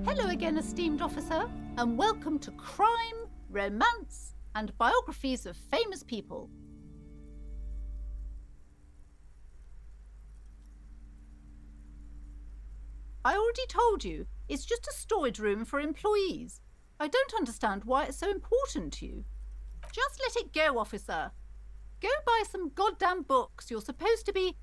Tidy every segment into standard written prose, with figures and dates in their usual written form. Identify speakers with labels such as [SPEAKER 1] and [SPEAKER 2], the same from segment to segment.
[SPEAKER 1] Hello again, esteemed officer, and welcome to Crime, Romance, and Biographies of Famous People. I already told you, it's just a storage room for employees. I don't understand why it's so important to you. Just let it go, officer. Go buy some goddamn books. You're supposed to be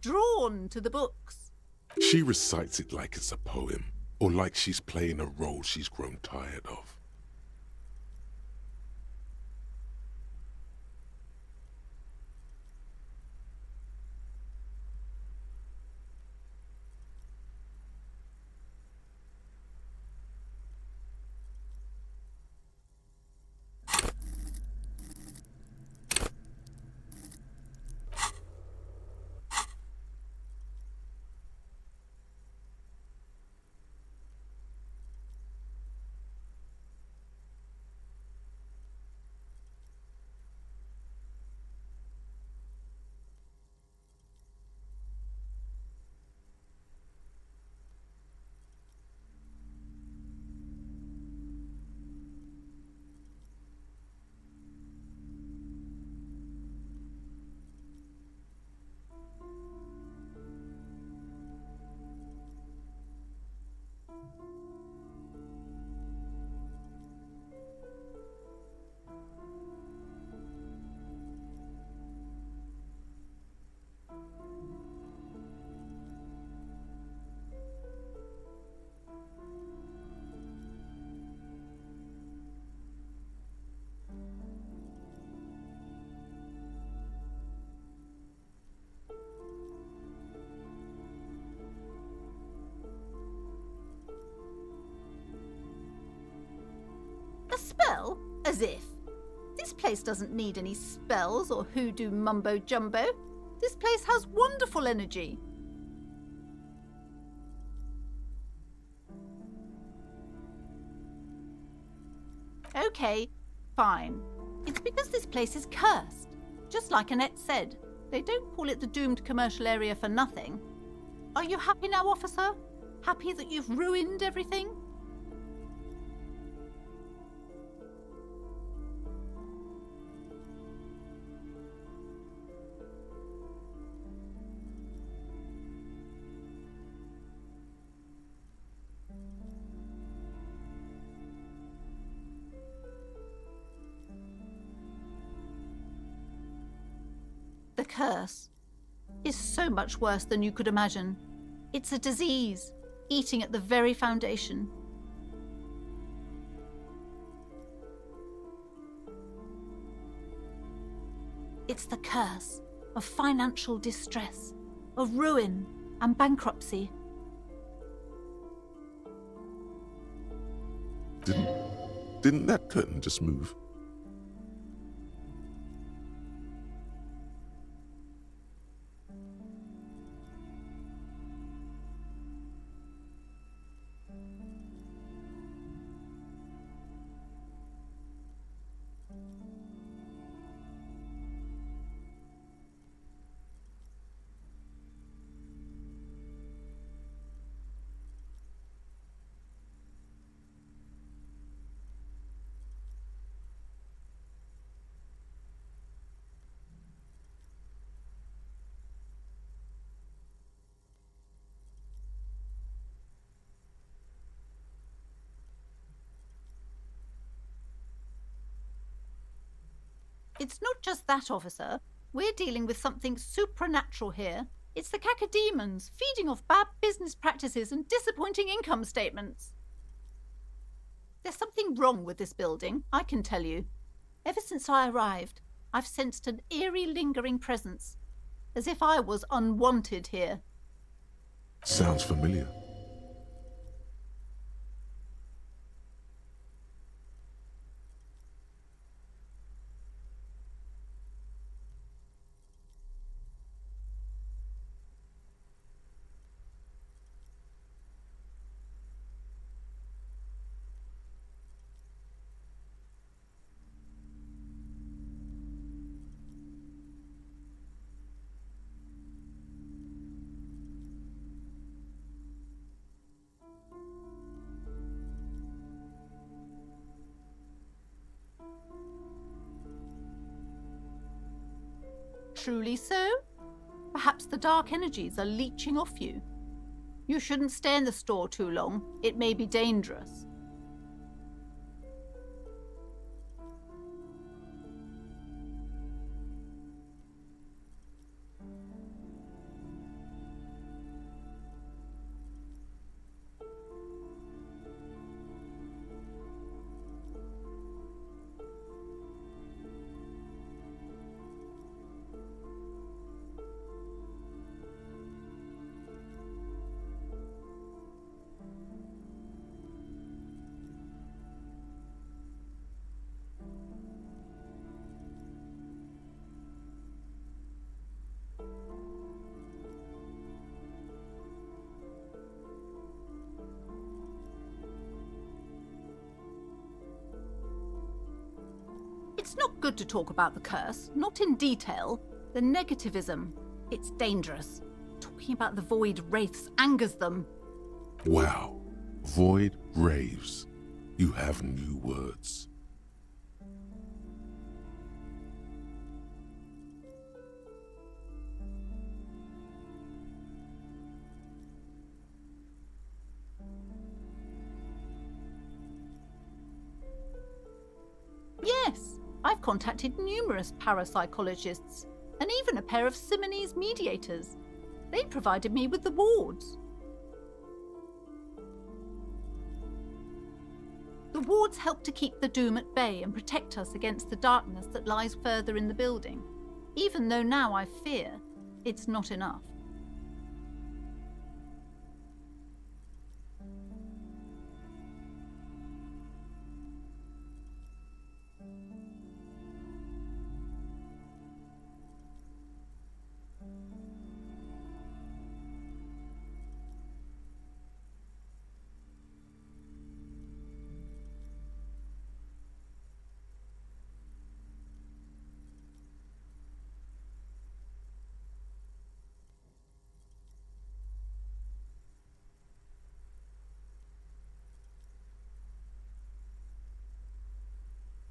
[SPEAKER 1] drawn to the books.
[SPEAKER 2] She recites it like it's a poem, or like she's playing a role she's grown tired of.
[SPEAKER 1] A spell? As if. This place doesn't need any spells or hoodoo mumbo-jumbo. This place has wonderful energy. Okay, fine. It's because this place is cursed. Just like Annette said, they don't call it the doomed commercial area for nothing. Are you happy now, officer? Happy that you've ruined everything? The curse is so much worse than you could imagine. It's a disease, eating at the very foundation. It's the curse of financial distress, of ruin and bankruptcy.
[SPEAKER 2] Didn't that curtain just move?
[SPEAKER 1] It's not just that, officer. We're dealing with something supernatural here. It's the cacodemons feeding off bad business practices and disappointing income statements. There's something wrong with this building, I can tell you. Ever since I arrived, I've sensed an eerie lingering presence, as if I was unwanted here.
[SPEAKER 2] Sounds familiar.
[SPEAKER 1] truly so? Perhaps the dark energies are leeching off you. You shouldn't stay in the store too long. It may be dangerous. It's not good to talk about the curse, not in detail. The negativism, it's dangerous. Talking about the void wraiths angers them.
[SPEAKER 2] Wow. Void raves. You have new words.
[SPEAKER 1] Yes, I've contacted numerous parapsychologists and even a pair of Simonese mediators. They provided me with the wards. The wards help to keep the doom at bay and protect us against the darkness that lies further in the building, even though now I fear it's not enough.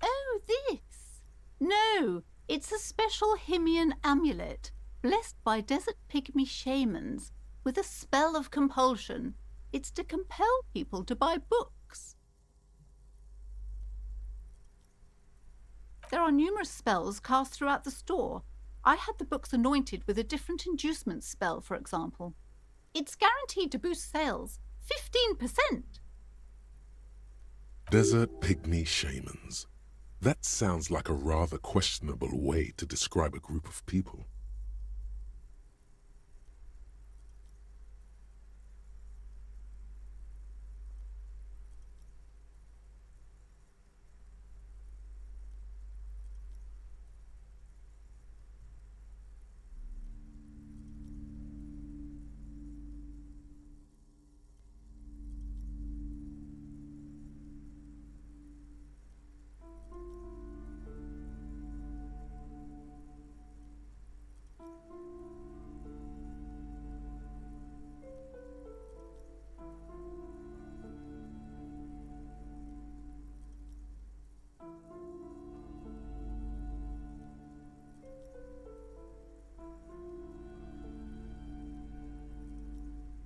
[SPEAKER 1] Oh, this? No, it's a special Himian amulet, blessed by desert pygmy shamans, with a spell of compulsion. It's to compel people to buy books. There are numerous spells cast throughout the store. I had the books anointed with a different inducement spell, for example. It's guaranteed to boost sales 15%.
[SPEAKER 2] Desert pygmy shamans. That sounds like a rather questionable way to describe a group of people.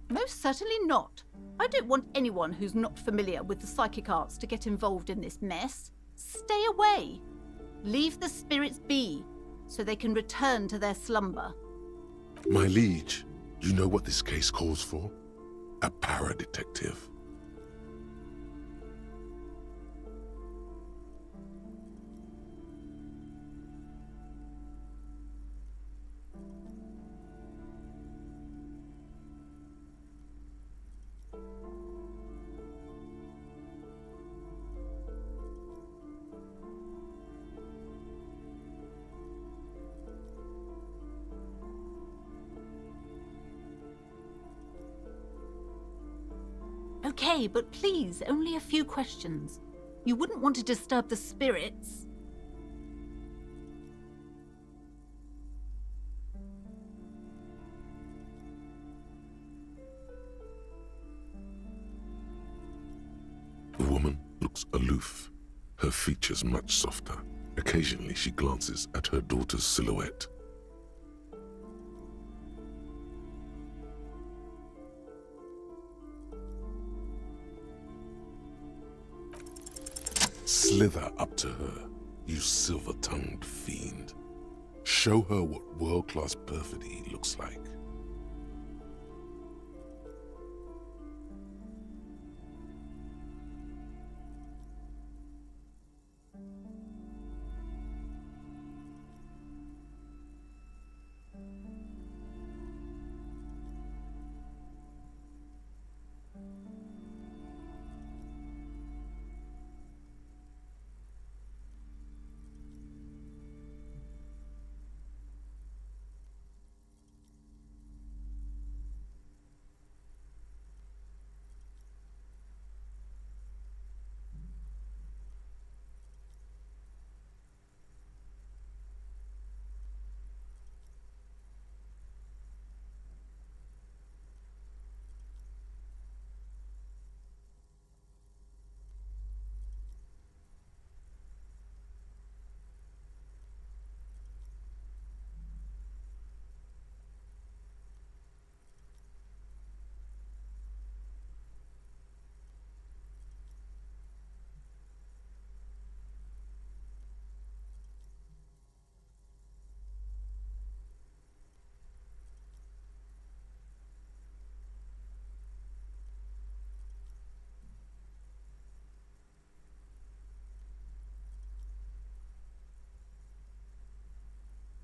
[SPEAKER 1] Most certainly not. I don't want anyone who's not familiar with the psychic arts to get involved in this mess. Stay away. Leave the spirits be, so they can return to their slumber.
[SPEAKER 2] My liege, you know what this case calls for? A para-detective.
[SPEAKER 1] Okay, but please, only a few questions. You wouldn't want to disturb the spirits.
[SPEAKER 2] The woman looks aloof, her features much softer. Occasionally she glances at her daughter's silhouette. Slither up to her, you silver-tongued fiend. Show her what world-class perfidy looks like.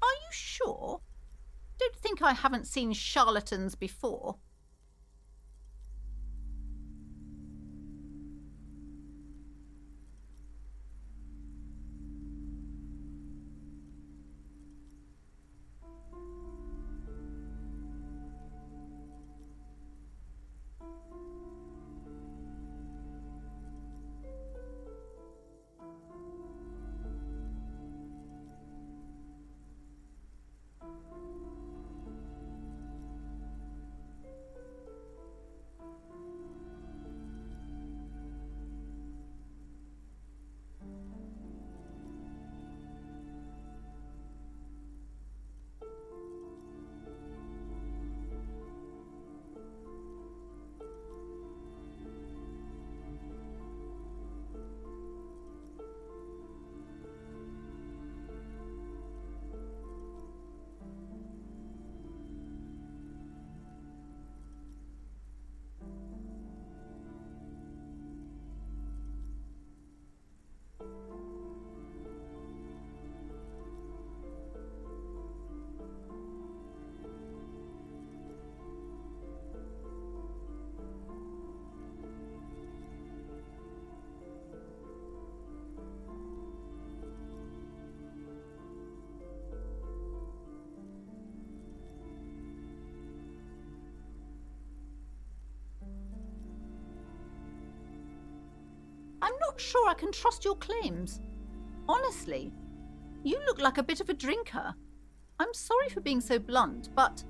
[SPEAKER 1] Are you sure? Don't think I haven't seen charlatans before. I'm not sure I can trust your claims. Honestly, you look like a bit of a drinker. I'm sorry for being so blunt, but...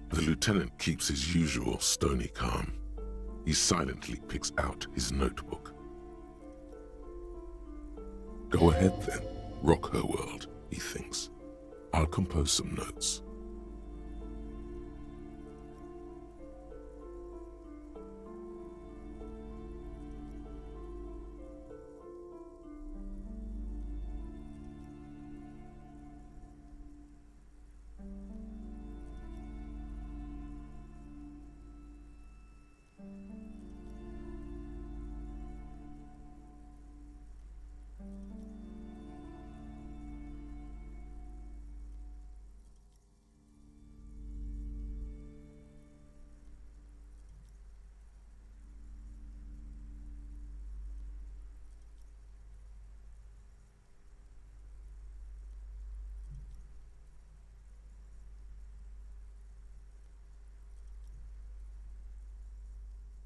[SPEAKER 2] The lieutenant keeps his usual stony calm. He silently picks out his notebook. Go ahead then, rock her world, he thinks. I'll compose some notes.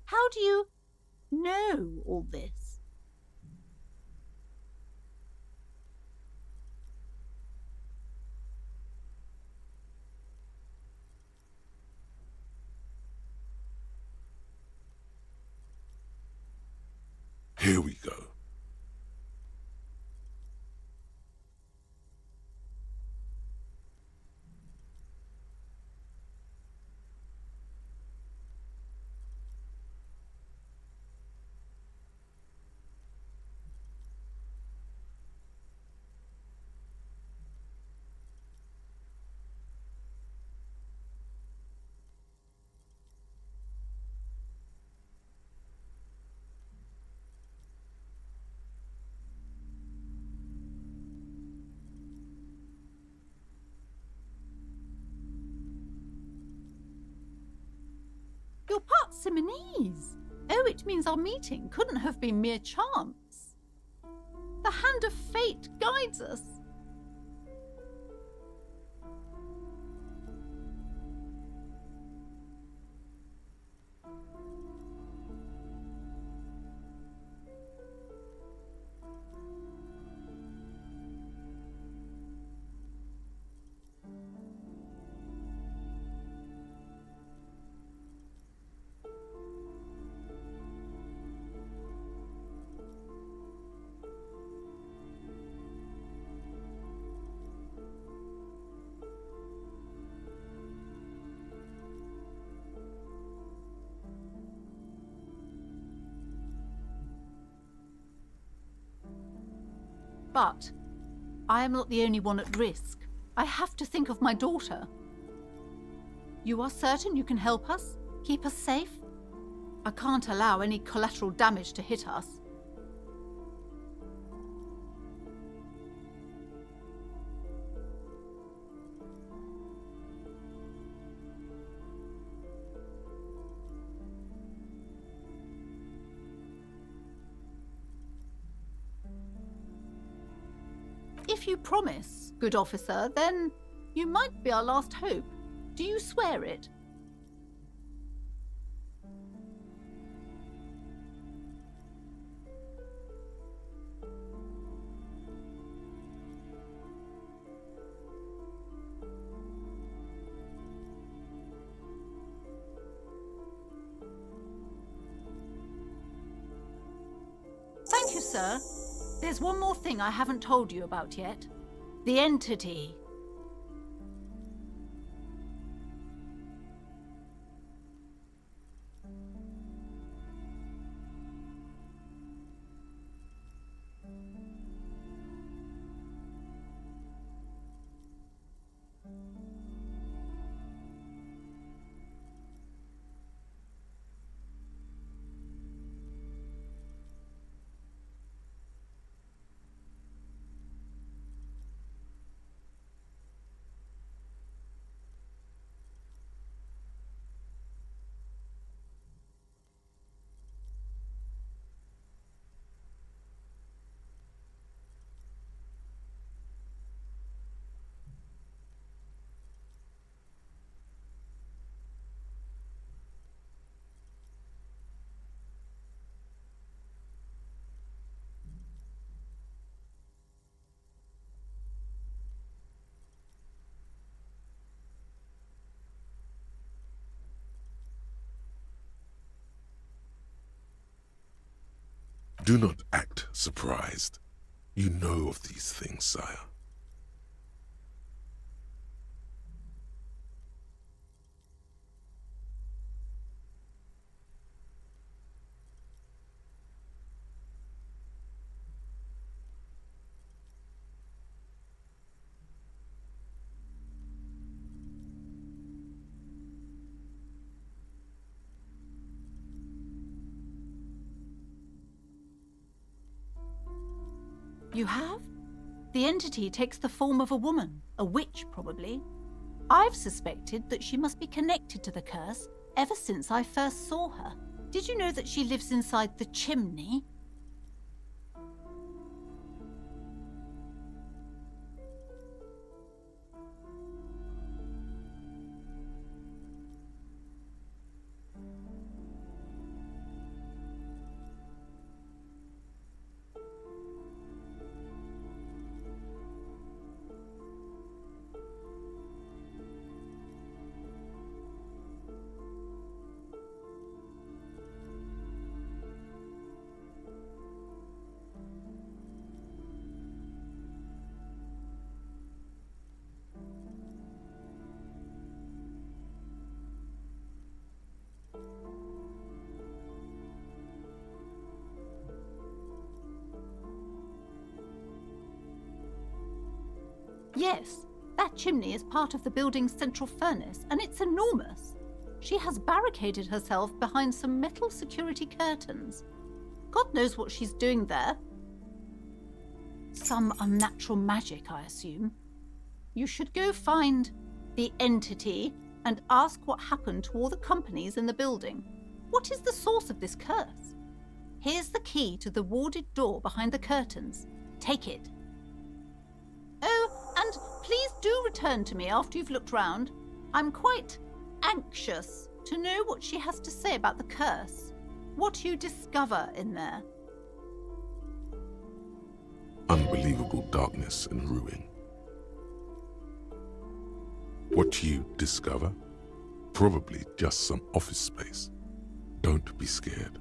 [SPEAKER 1] How do you know all this?
[SPEAKER 2] Here we go.
[SPEAKER 1] Simonese. Oh, it means our meeting couldn't have been mere chance. The hand of fate guides us. But I am not the only one at risk. I have to think of my daughter. You are certain you can help us? Keep us safe? I can't allow any collateral damage to hit us. If you promise, good officer, then you might be our last hope. Do you swear it? Thank you, sir. There's one more thing I haven't told you about yet. The entity.
[SPEAKER 2] Do not act surprised. You know of these things, sire.
[SPEAKER 1] You have? The entity takes the form of a woman, a witch probably. I've suspected that she must be connected to the curse ever since I first saw her. Did you know that she lives inside the chimney? Yes, that chimney is part of the building's central furnace, and it's enormous. She has barricaded herself behind some metal security curtains. God knows what she's doing there. Some unnatural magic, I assume. You should go find the entity and ask what happened to all the companies in the building. What is the source of this curse? Here's the key to the warded door behind the curtains. Take it. Oh, and please do return to me after you've looked round. I'm quite anxious to know what she has to say about the curse. What you discover in there.
[SPEAKER 2] Unbelievable darkness and ruin. What you discover? Probably just some office space. Don't be scared.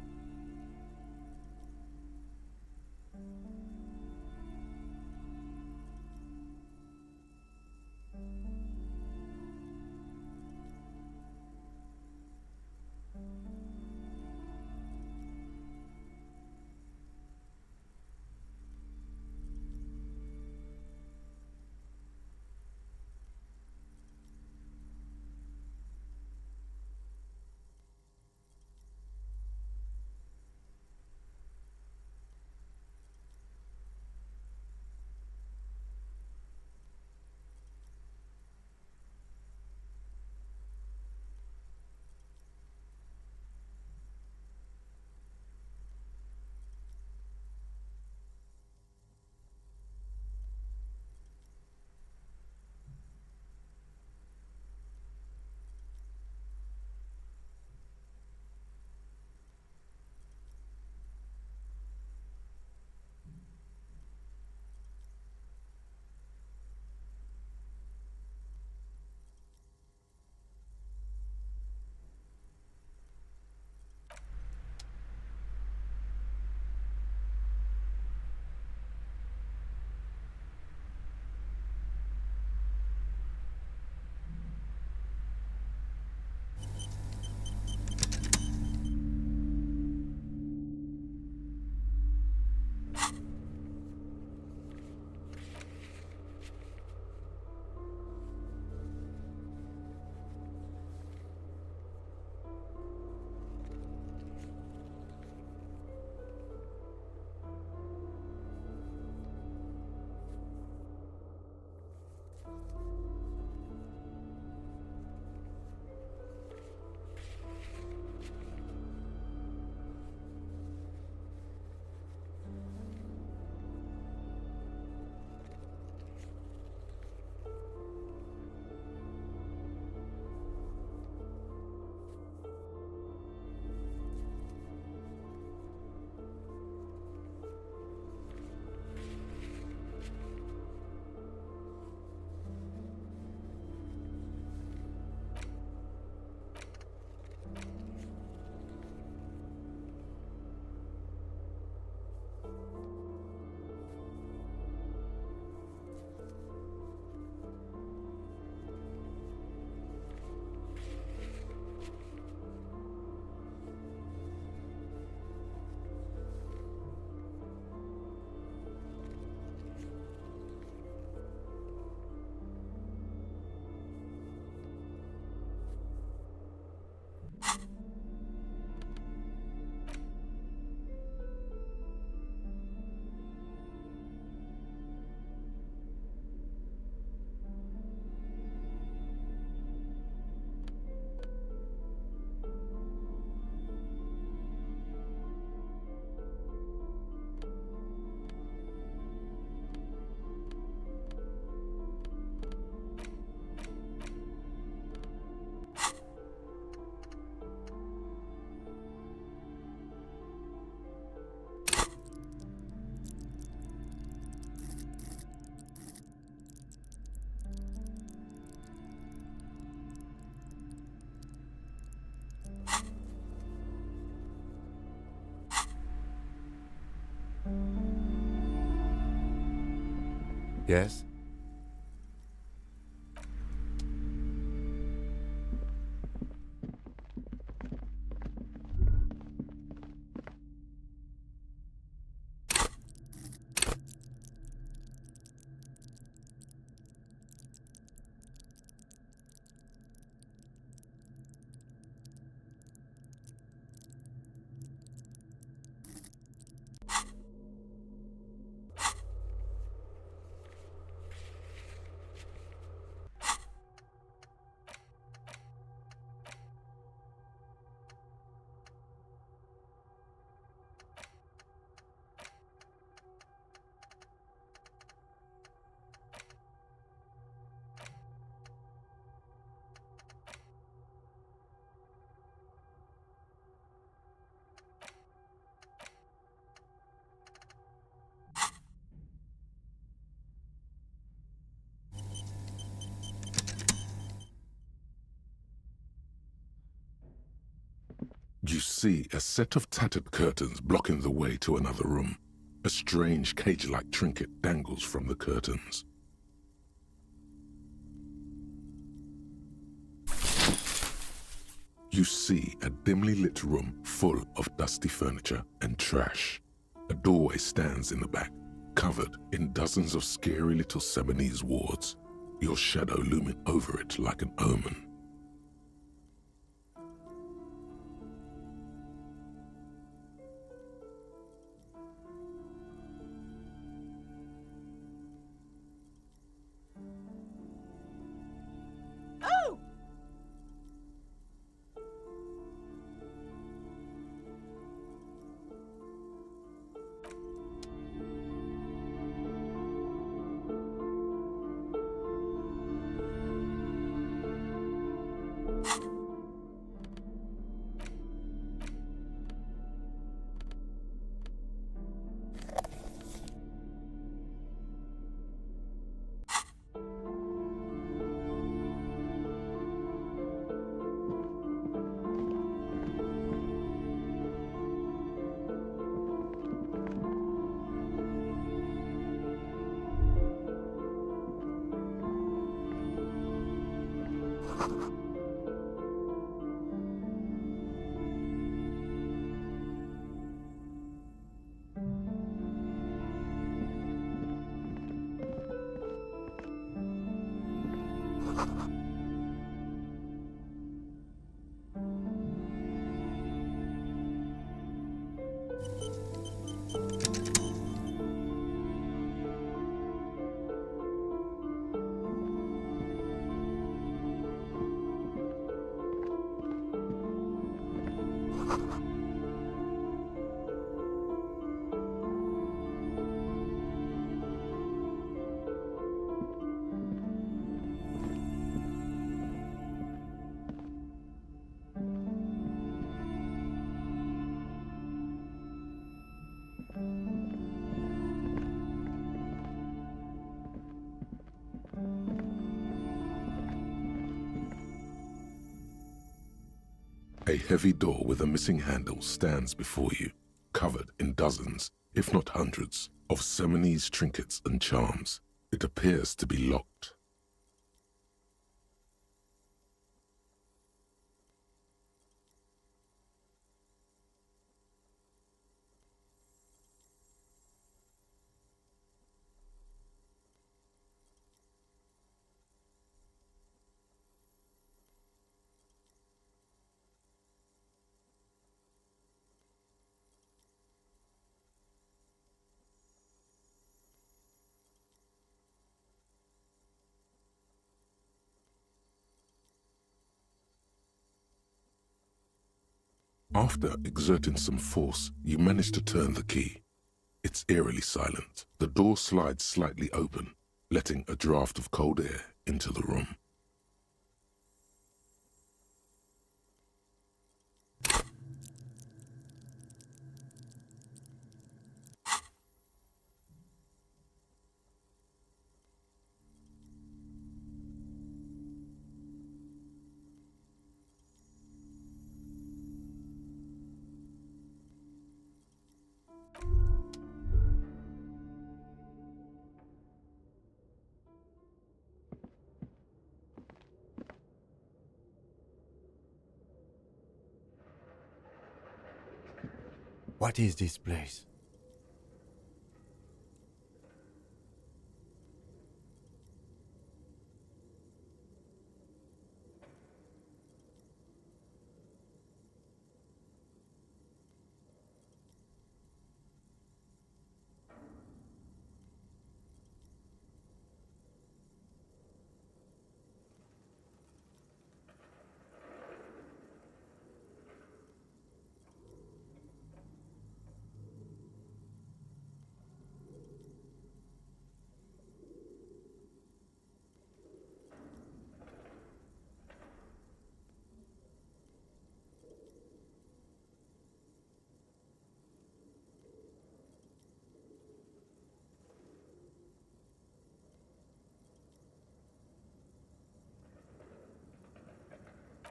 [SPEAKER 3] Yes?
[SPEAKER 2] You see a set of tattered curtains blocking the way to another room. A strange cage-like trinket dangles from the curtains. You see a dimly lit room full of dusty furniture and trash. A doorway stands in the back, covered in dozens of scary little Seminese wards, your shadow looming over it like an omen.
[SPEAKER 1] Oh!
[SPEAKER 2] A heavy door with a missing handle stands before you, covered in dozens, if not hundreds, of Seminese trinkets and charms. It appears to be locked. After exerting some force, you manage to turn the key. It's eerily silent. The door slides slightly open, letting a draft of cold air into the room.
[SPEAKER 3] What is this place?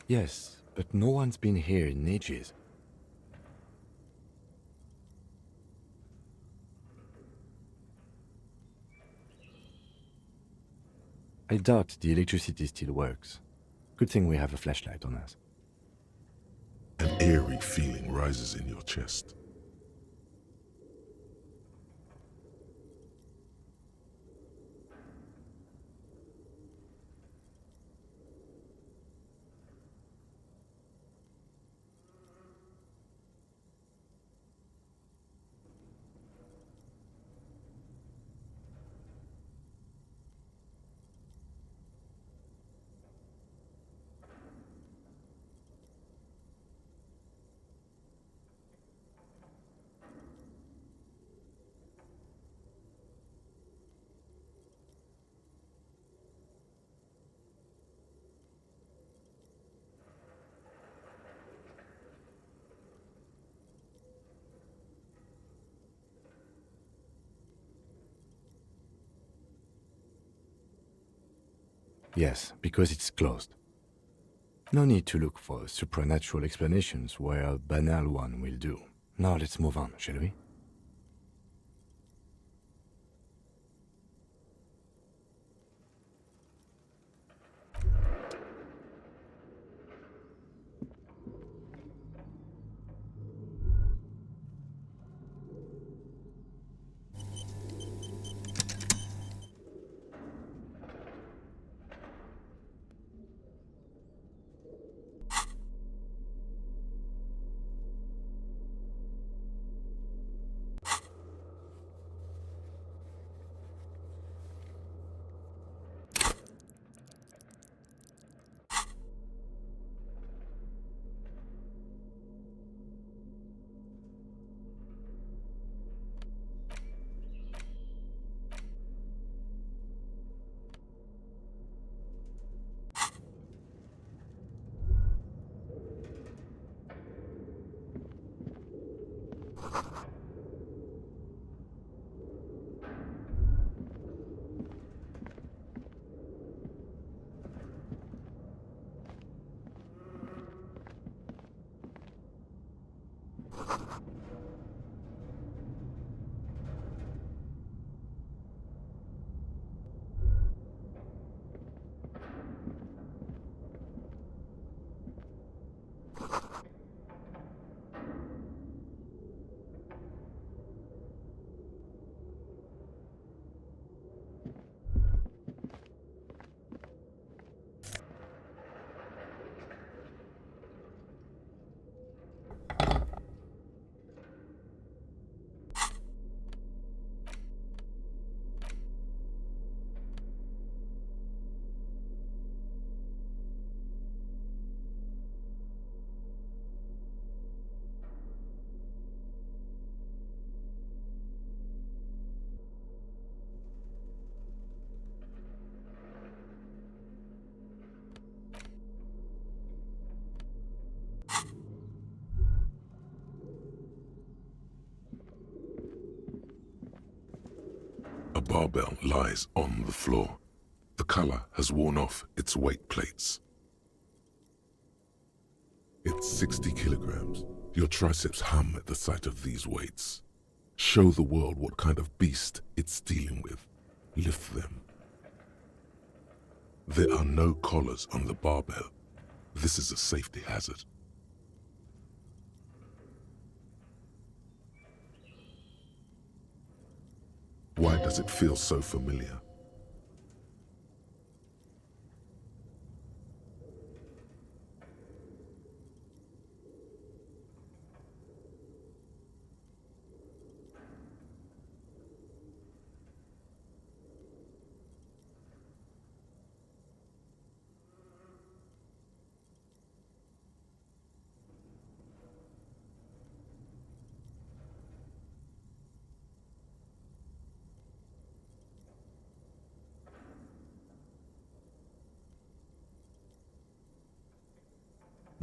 [SPEAKER 3] Yes, but no one's been here in ages. I doubt the electricity still works. Good thing we have a flashlight on us.
[SPEAKER 2] An eerie feeling rises in your chest.
[SPEAKER 3] Yes, because it's closed. No need to look for supernatural explanations where a banal one will do. Now let's move on, shall we?
[SPEAKER 2] A barbell lies on the floor. The color has worn off its weight plates. It's 60 kilograms. Your triceps hum at the sight of these weights. Show the world what kind of beast it's dealing with. Lift them. There are no collars on the barbell. This is a safety hazard. Why does it feel so familiar?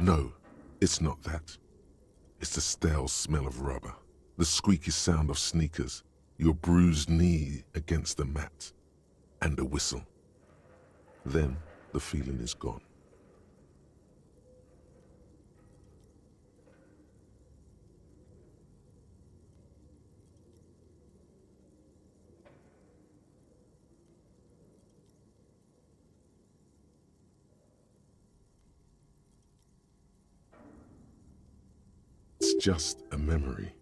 [SPEAKER 2] No, it's not that. It's the stale smell of rubber, the squeaky sound of sneakers, your bruised knee against the mat, and a whistle. Then the feeling is gone. just a memory.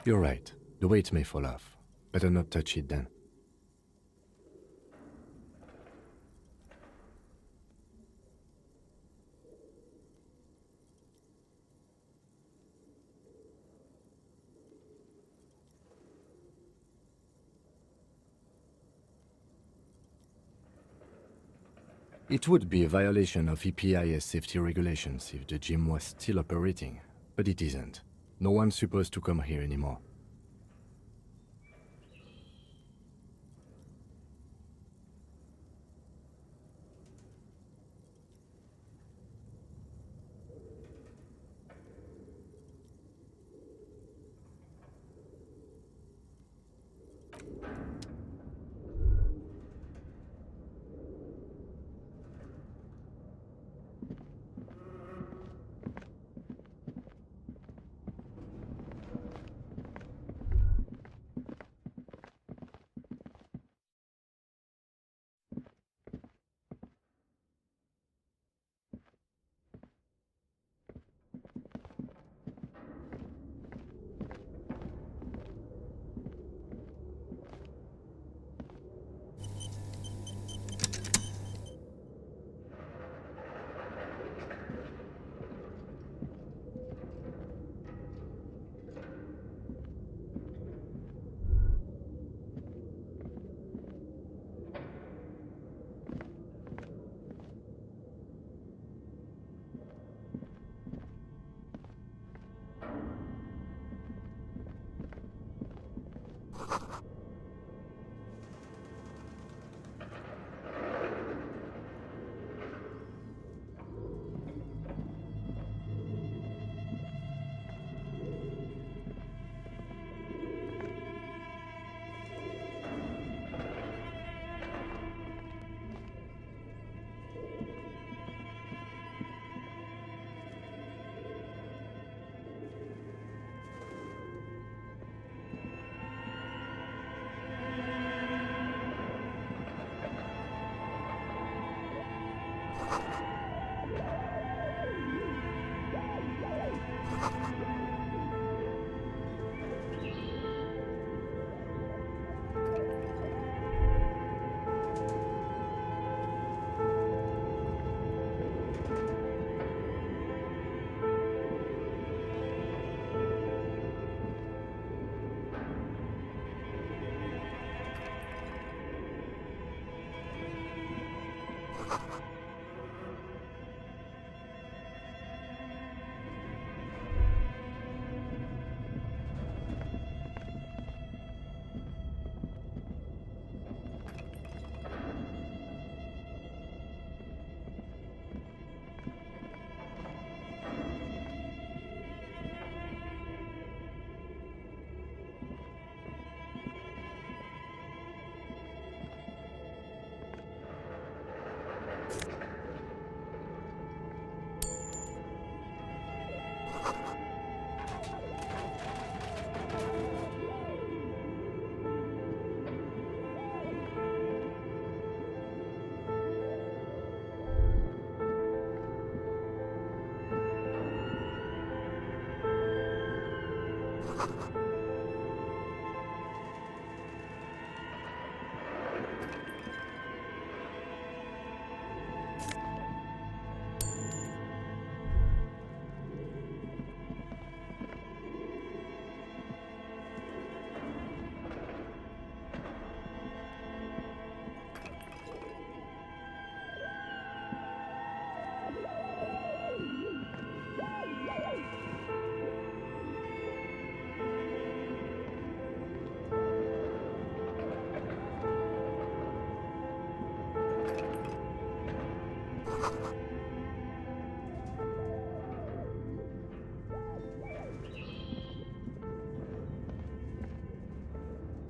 [SPEAKER 3] You're right. The weight may fall off. Better not touch it then. It would be a violation of EPIS safety regulations if the gym was still operating, but it isn't. No one's supposed to come here anymore.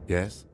[SPEAKER 3] Yes?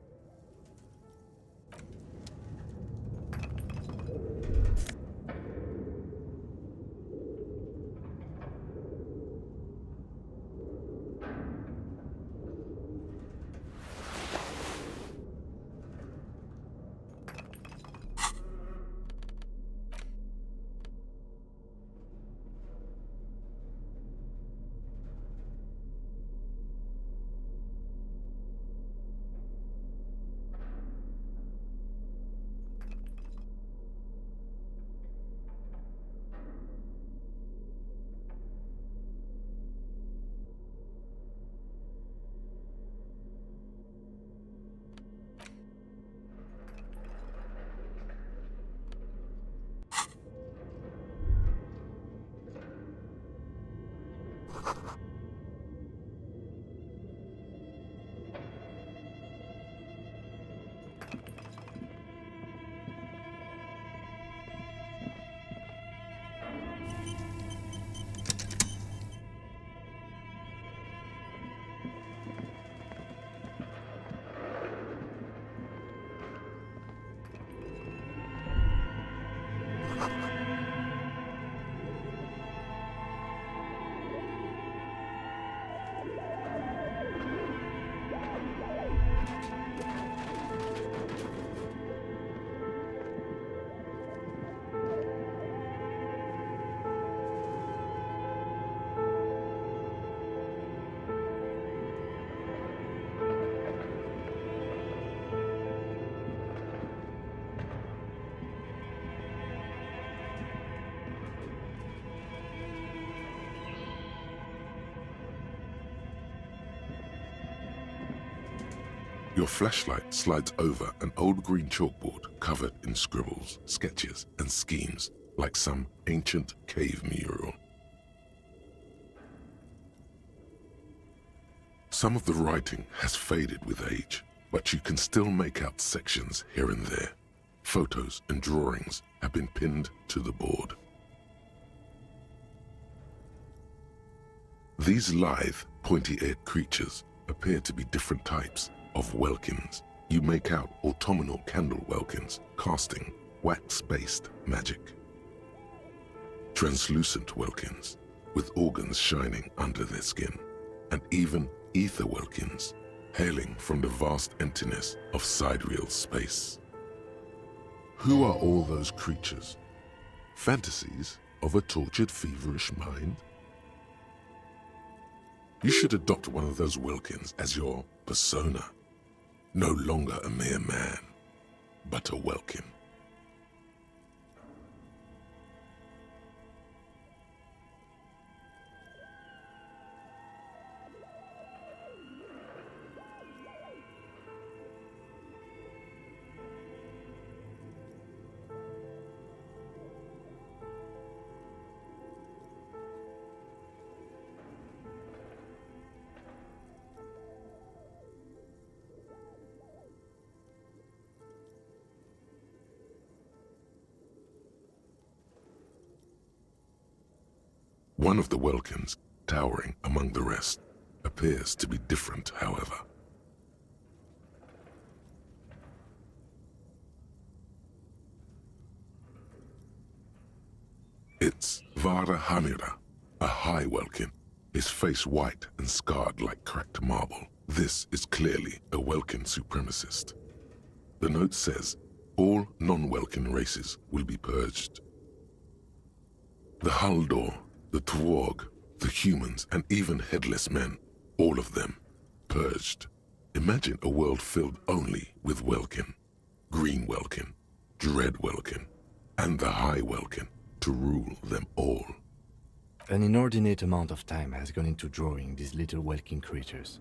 [SPEAKER 2] Your flashlight slides over an old green chalkboard covered in scribbles, sketches, and schemes like some ancient cave mural. Some of the writing has faded with age, but you can still make out sections here and there. Photos and drawings have been pinned to the board. These lithe, pointy-eared creatures appear to be different types of welkins. You make out autumnal candle welkins casting wax-based magic. Translucent welkins with organs shining under their skin, and even ether welkins hailing from the vast emptiness of sidereal space. Who are all those creatures? Fantasies of a tortured, feverish mind? You should adopt one of those welkins as your persona. No longer a mere man, but a welkin. One of the welkins, towering among the rest, appears to be different, however. It's Vara Hamira, a high welkin, his face white and scarred like cracked marble. This is clearly a welkin supremacist. The note says, all non-welkin races will be purged. The Haldor, the Twarg, the humans, and even headless men, all of them, purged. Imagine a world filled only with welkin, green welkin, dread welkin, and the high welkin to rule them all.
[SPEAKER 3] An inordinate amount of time has gone into drawing these little welkin creatures.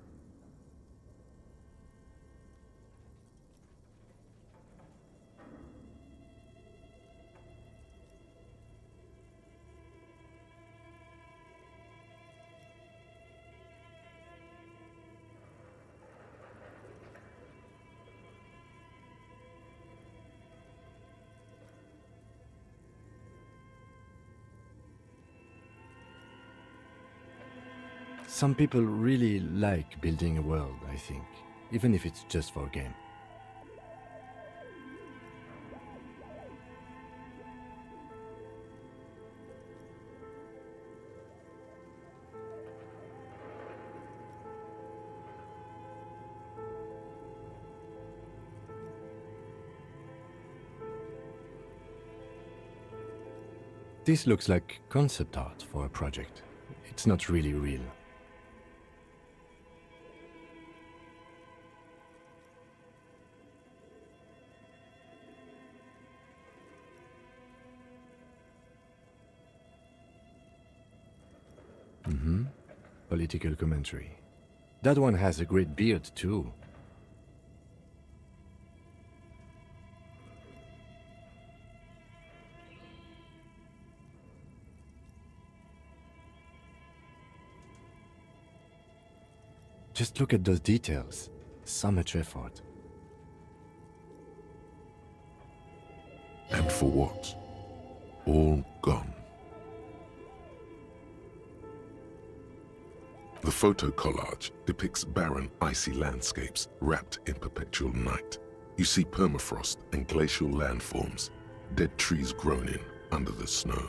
[SPEAKER 3] Some people really like building a world, I think, even if it's just for a game. This looks like concept art for a project. It's not really real. Political commentary. That one has a great beard too. Just look at those details. So much effort.
[SPEAKER 2] And for what? All gone. The photo collage depicts barren, icy landscapes wrapped in perpetual night. You see permafrost and glacial landforms, dead trees grown in under the snow.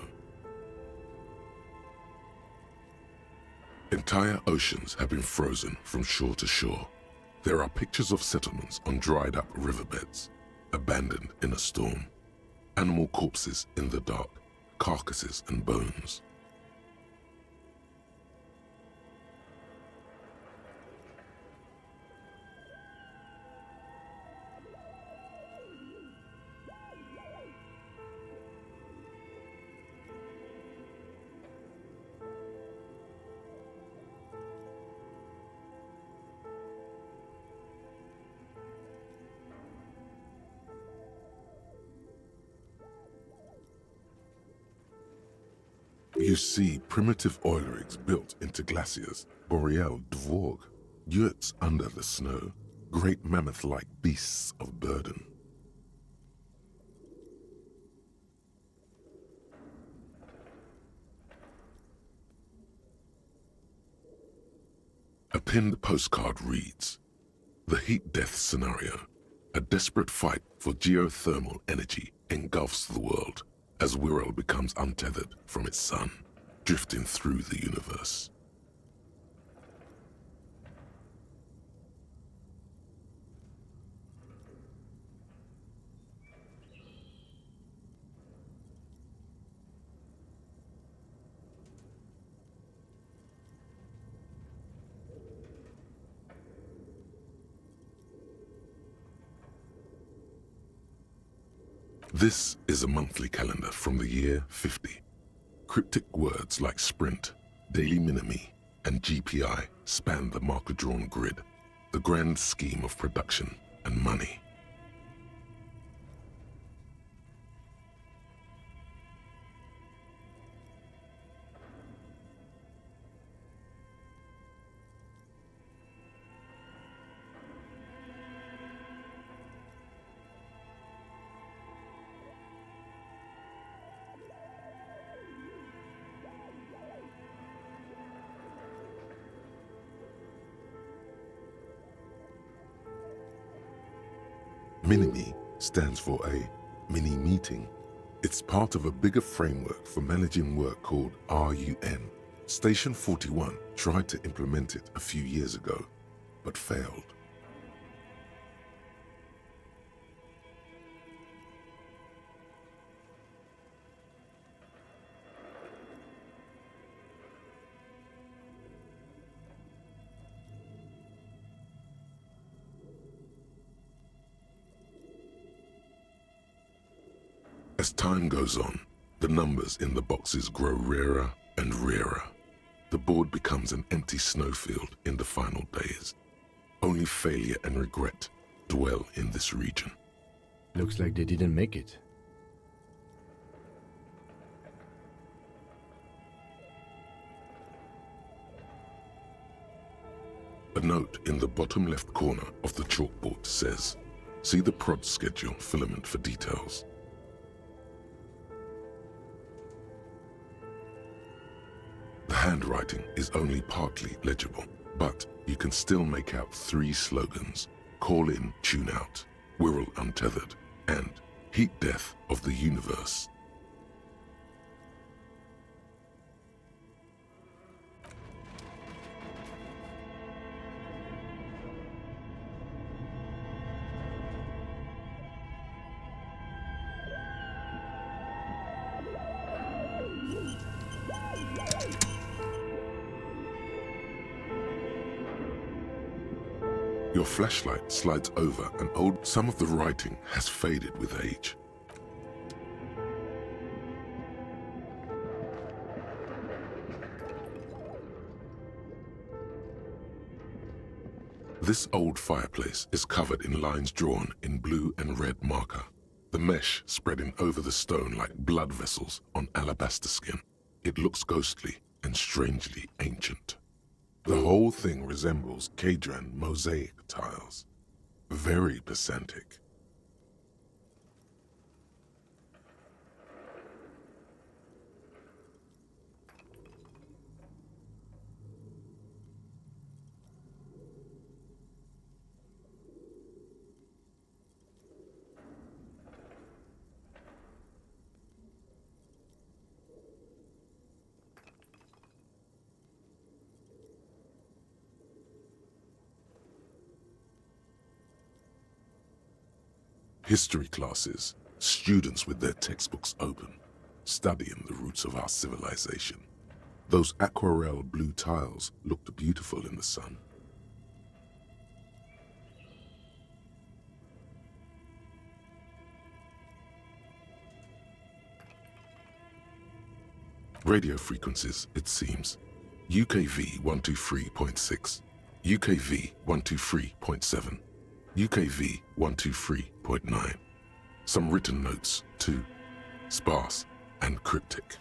[SPEAKER 2] Entire oceans have been frozen from shore to shore. There are pictures of settlements on dried up riverbeds, abandoned in a storm. Animal corpses in the dark, carcasses and bones. You see primitive oil rigs built into glaciers, boreal dvorg, yurts under the snow, great mammoth-like beasts of burden. A pinned postcard reads, "The heat death scenario. A desperate fight for geothermal energy engulfs the world as Wirral becomes untethered from its sun, drifting through the universe." This is a monthly calendar from the year 50. Cryptic words like sprint, daily minimi, and GPI span the marker-drawn grid, the grand scheme of production and money. Minimi stands for a mini meeting. It's part of a bigger framework for managing work called RUN. Station 41 tried to implement it a few years ago, but failed. As time goes on, the numbers in the boxes grow rarer and rarer. The board becomes an empty snowfield in the final days. Only failure and regret dwell in this region.
[SPEAKER 3] Looks like they didn't make it.
[SPEAKER 2] A note in the bottom left corner of the chalkboard says, "See the prod schedule filament for details." The handwriting is only partly legible, but you can still make out 3 slogans: "Call in, tune out," "Wirral untethered," and "Heat death of the universe." Your flashlight slides over an old. Some of the writing has faded with age. This old fireplace is covered in lines drawn in blue and red marker, the mesh spreading over the stone like blood vessels on alabaster skin. It looks ghostly and strangely ancient. The whole thing resembles Kadran mosaic tiles. Very pesantic. History classes, students with their textbooks open, studying the roots of our civilization. Those aquarelle blue tiles looked beautiful in the sun. Radio frequencies, it seems. UKV 123.6, UKV 123.7, UKV 123.9. Some written notes, too, sparse and cryptic.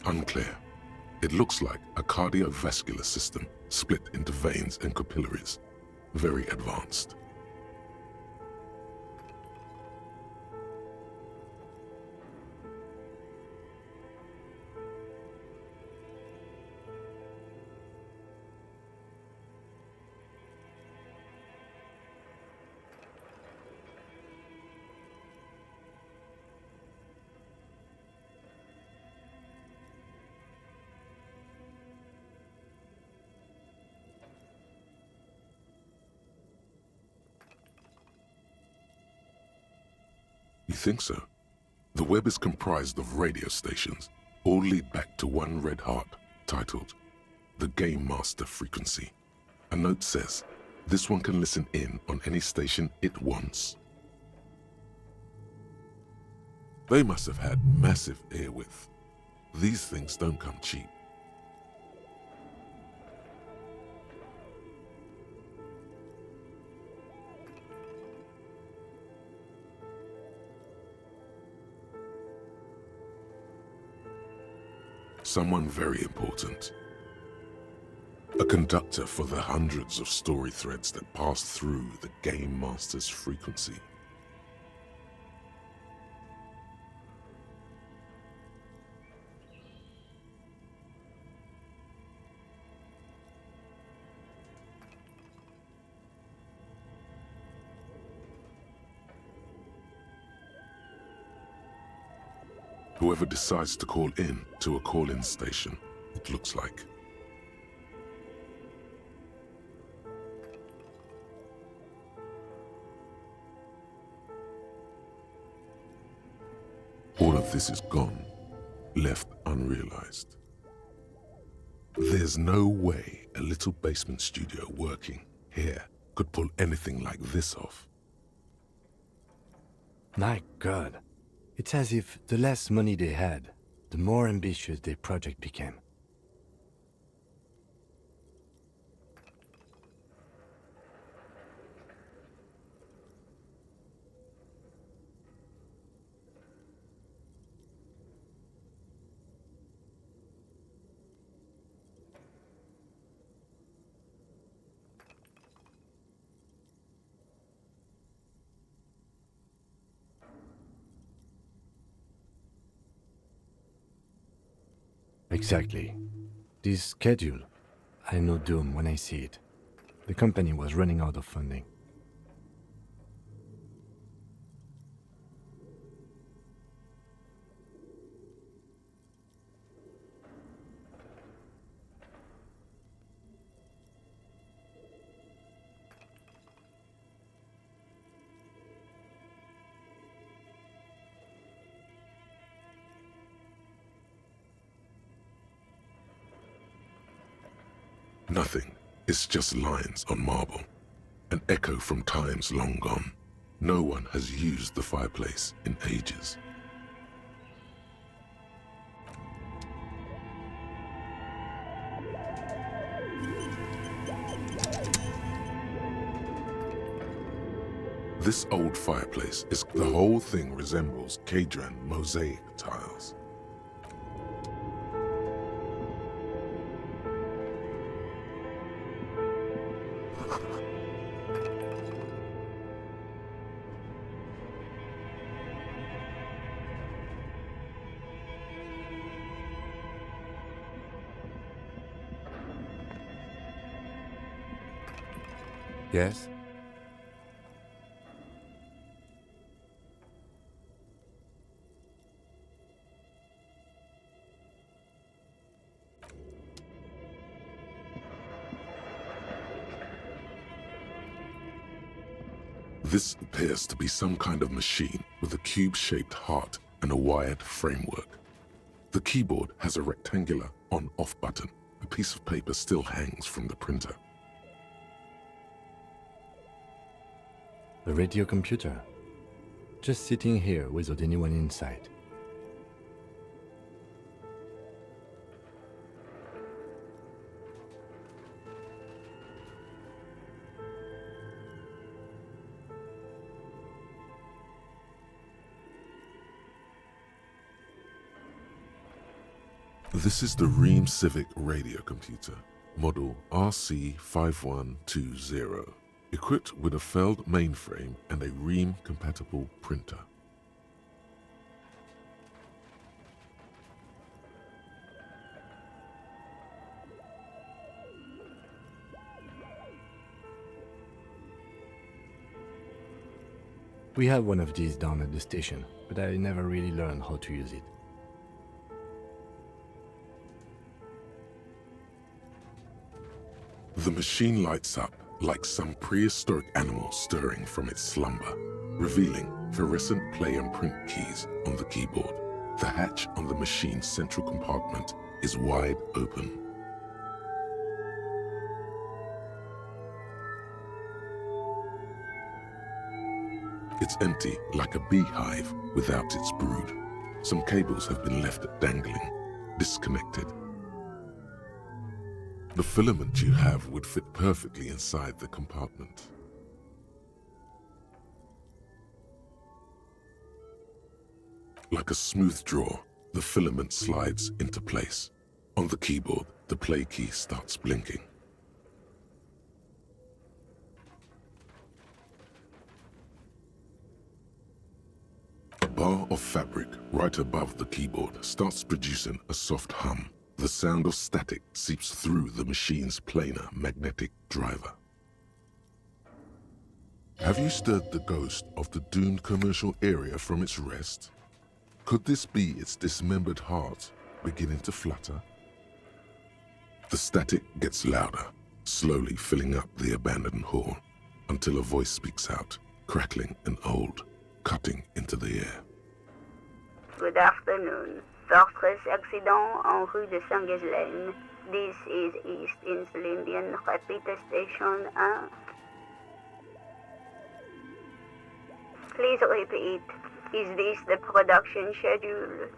[SPEAKER 2] Unclear. It looks like a cardiovascular system split into veins and capillaries. Very advanced. You think so? The web is comprised of radio stations, all lead back to one red heart, titled the Game Master Frequency. A note says, this one can listen in on any station it wants. They must have had massive airwidth. These things don't come cheap. Someone very important. A conductor for the hundreds of story threads that pass through the Game Master's frequency. Whoever decides to call in to a call-in station, it looks like. All of this is gone, left unrealized. There's no way a little basement studio working here could pull anything like this off.
[SPEAKER 3] My God. It's as if the less money they had, the more ambitious their project became. Exactly. This schedule, I know doom when I see it. The company was running out of funding.
[SPEAKER 2] Nothing. It's just lines on marble. An echo from times long gone. No one has used the fireplace in ages. This old fireplace is the whole thing resembles Kadran mosaic tiles.
[SPEAKER 3] Yes?
[SPEAKER 2] This appears to be some kind of machine with a cube-shaped heart and a wired framework. The keyboard has a rectangular on-off button. A piece of paper still hangs from the printer.
[SPEAKER 3] A radio computer. Just sitting here without anyone inside.
[SPEAKER 2] This is the Ream Civic radio computer, model RC5120, equipped with a Feld mainframe and a Ream-compatible printer.
[SPEAKER 3] We have one of these down at the station, but I never really learned how to use it.
[SPEAKER 2] The machine lights up like some prehistoric animal stirring from its slumber, revealing fluorescent play and print keys on the keyboard. The hatch on the machine's central compartment is wide open. It's empty like a beehive without its brood. Some cables have been left dangling, disconnected. The filament you have would fit perfectly inside the compartment. Like a smooth draw, the filament slides into place. On the keyboard, the play key starts blinking. A bar of fabric right above the keyboard starts producing a soft hum. The sound of static seeps through the machine's planar magnetic driver. Have you stirred the ghost of the doomed commercial area from its rest? Could this be its dismembered heart beginning to flutter? The static gets louder, slowly filling up the abandoned hall, until a voice speaks out, crackling and old, cutting into the air.
[SPEAKER 4] Good afternoon. Fortress accident en rue de Saint-Ghislaine. This is East Insulindian Repeat Station 1. Please repeat. Is this the production schedule?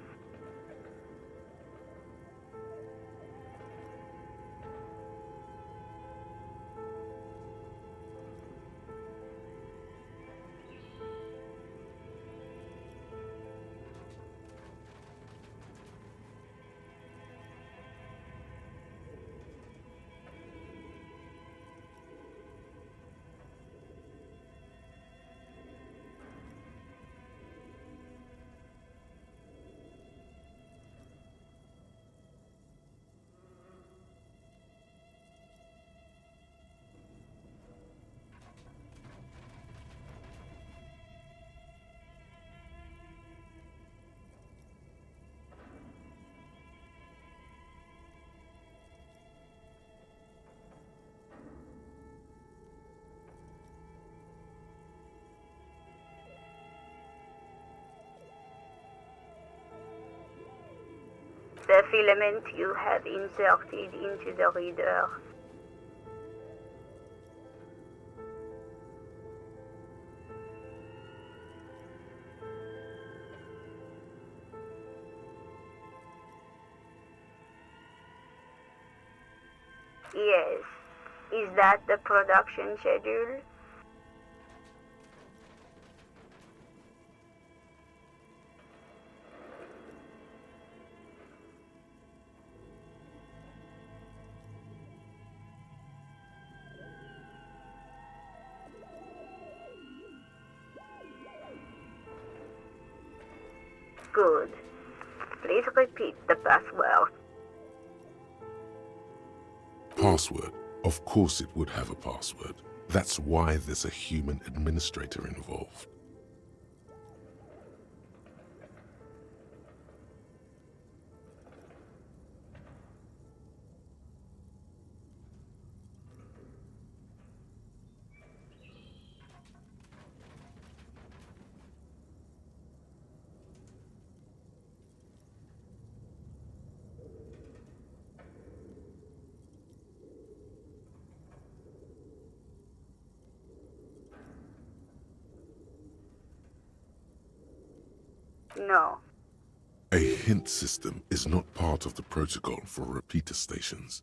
[SPEAKER 4] The filament you have inserted into the reader. Yes. Is that the production schedule? Good. Please repeat the password.
[SPEAKER 2] Password? Of course it would have a password. That's why there's a human administrator involved.
[SPEAKER 4] No.
[SPEAKER 2] A hint system is not part of the protocol for repeater stations.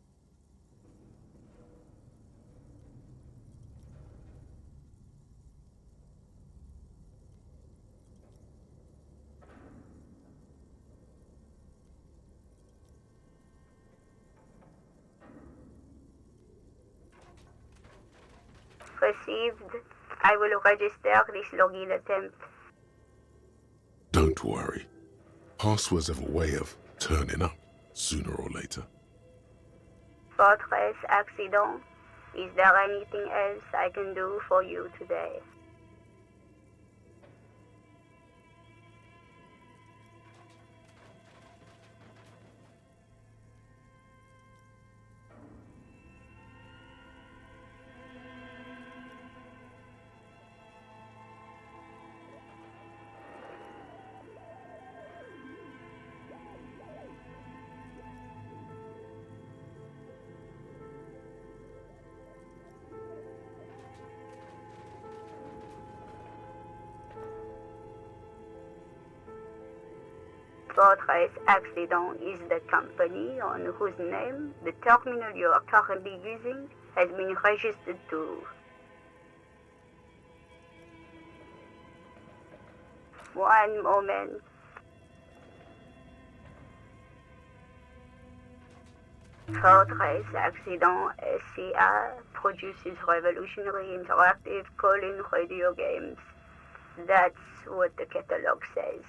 [SPEAKER 4] Received. I will register this login attempt.
[SPEAKER 2] Don't worry. Passwords have a way of turning up sooner or later.
[SPEAKER 4] Fortress accident. Is there anything else I can do for you today? Fortress Accident is the company on whose name the terminal you are currently using has been registered to. One moment. Fortress Accident SCA produces revolutionary interactive call-in radio games. That's what the catalog says.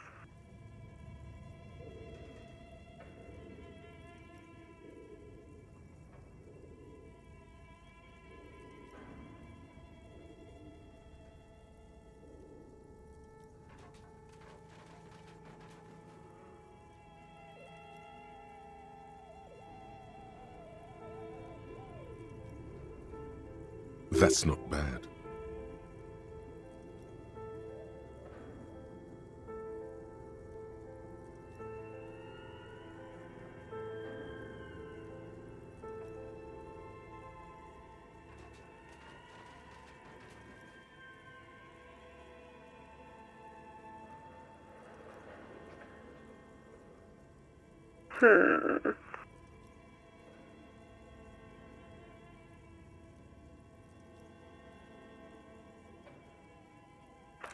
[SPEAKER 2] That's not bad.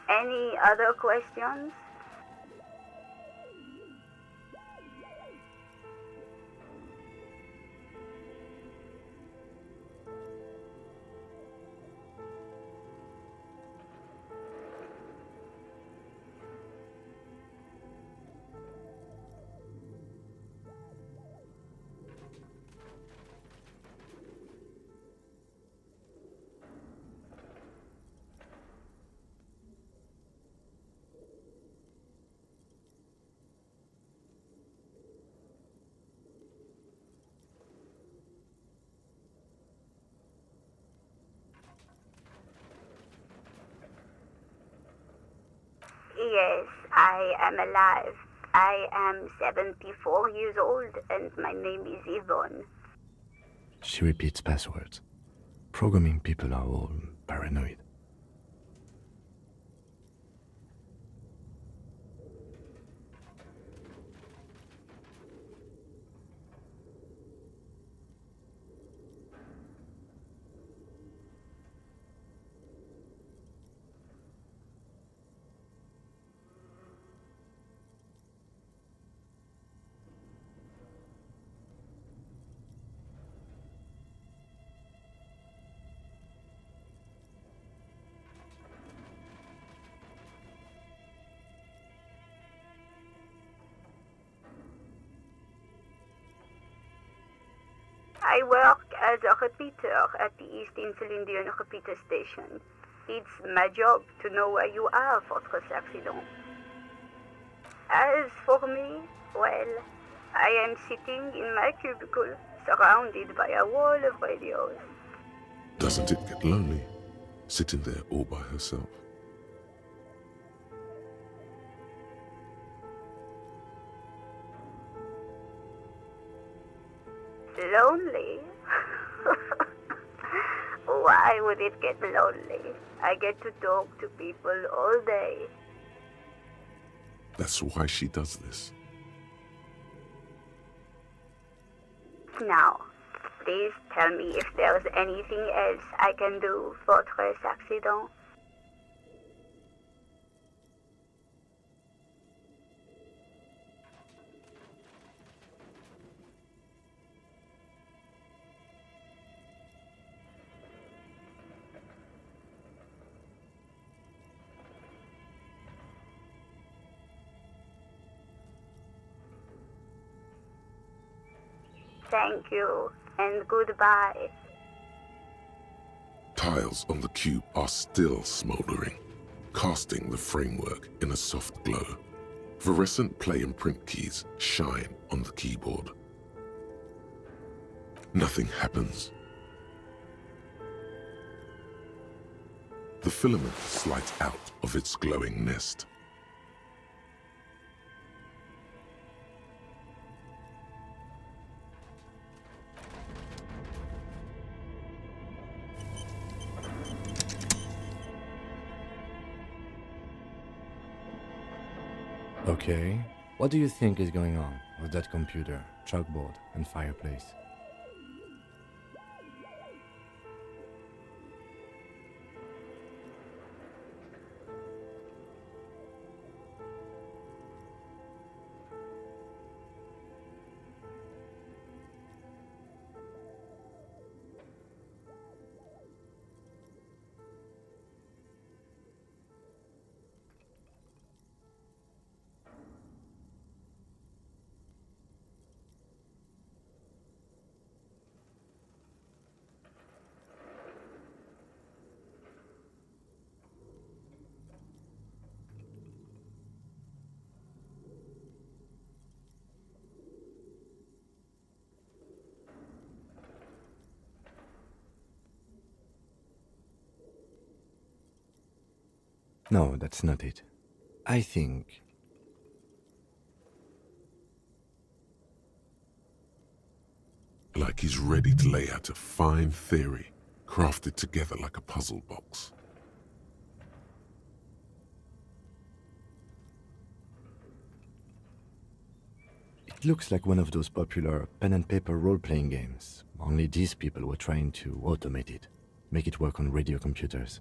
[SPEAKER 4] Any other questions? Yes, I am alive. I am 74 years old and my name is Yvonne.
[SPEAKER 3] She repeats passwords. Programming people are all paranoid.
[SPEAKER 4] I work as a repeater at the East Insulindian repeater station. It's my job to know where you are, Fortress Accident. As for me, well, I am sitting in my cubicle, surrounded by a wall of radios.
[SPEAKER 2] Doesn't it get lonely, sitting there all by herself?
[SPEAKER 4] Lonely? Why would it get lonely? I get to talk to people all day.
[SPEAKER 2] That's why she does this.
[SPEAKER 4] Now, please tell me if there's anything else I can do, Fortress Accident. Thank you, and goodbye.
[SPEAKER 2] Tiles on the cube are still smoldering, casting the framework in a soft glow. Fluorescent play and print keys shine on the keyboard. Nothing happens. The filament slides out of its glowing nest.
[SPEAKER 3] Okay, what do you think is going on with that computer, chalkboard, and fireplace? No, that's not it. I think...
[SPEAKER 2] Like he's ready to lay out a fine theory, crafted together like a puzzle box.
[SPEAKER 3] It looks like one of those popular pen and paper role-playing games, only these people were trying to automate it, make it work on radio computers.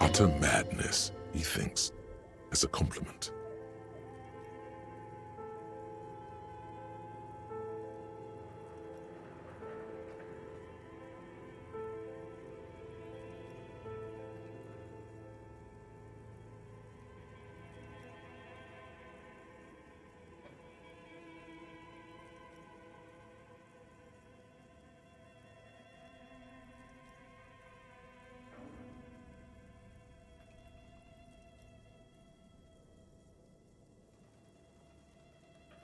[SPEAKER 2] Utter madness, he thinks, as a compliment.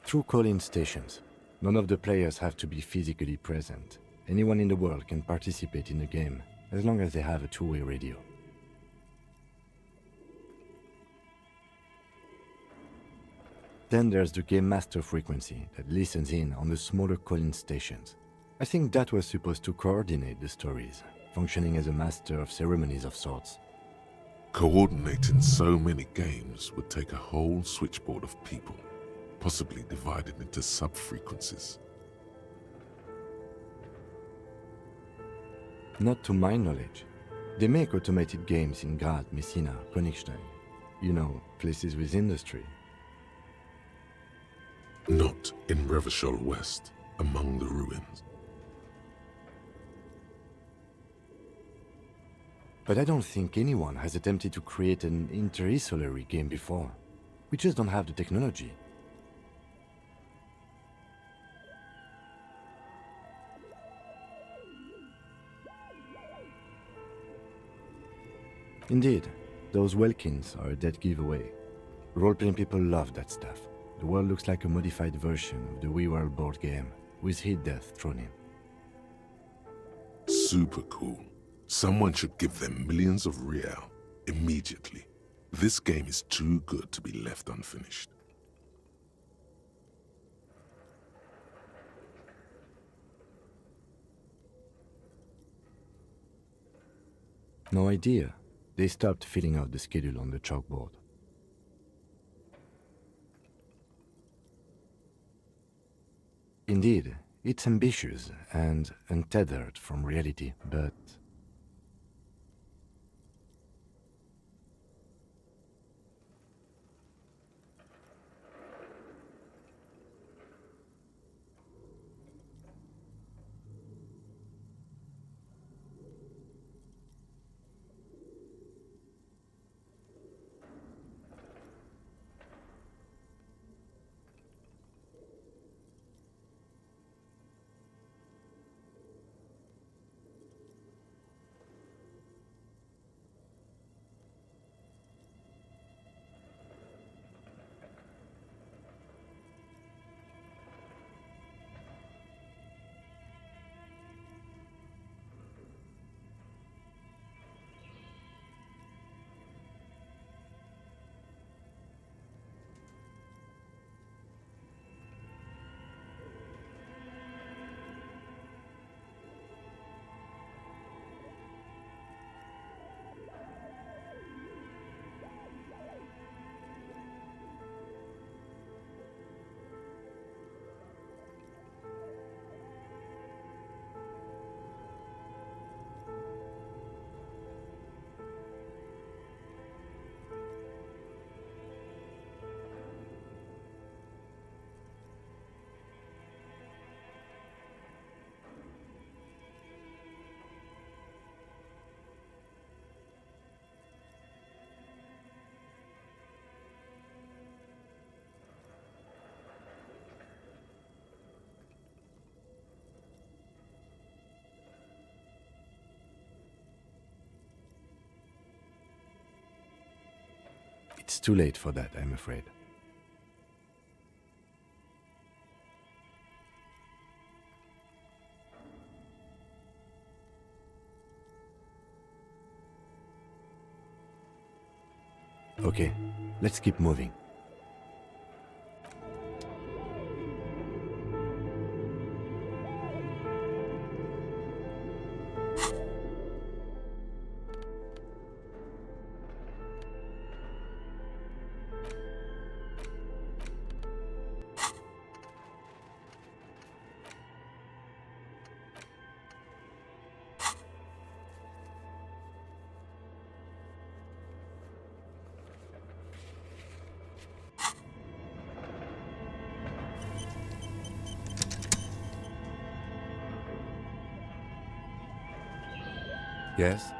[SPEAKER 3] Through call-in stations, none of the players have to be physically present. Anyone in the world can participate in the game, as long as they have a two-way radio. Then there's the Game Master frequency that listens in on the smaller call-in stations. I think that was supposed to coordinate the stories, functioning as a master of ceremonies of sorts.
[SPEAKER 2] Coordinating so many games would take a whole switchboard of people, possibly divided into sub-frequencies.
[SPEAKER 3] Not to my knowledge. They make automated games in Grad, Messina, Königstein. You know, places with industry.
[SPEAKER 2] Not in Revachol West, among the ruins.
[SPEAKER 3] But I don't think anyone has attempted to create an inter-isolary game before. We just don't have the technology. Indeed, those Welkins are a dead giveaway. Role-playing people love that stuff. The world looks like a modified version of the WeWorld board game, with hit death thrown in.
[SPEAKER 2] Super cool. Someone should give them millions of real immediately. This game is too good to be left unfinished.
[SPEAKER 3] No idea. They stopped filling out the schedule on the chalkboard. Indeed, it's ambitious and untethered from reality, but... It's too late for that, I'm afraid. Okay, let's keep moving. Yes?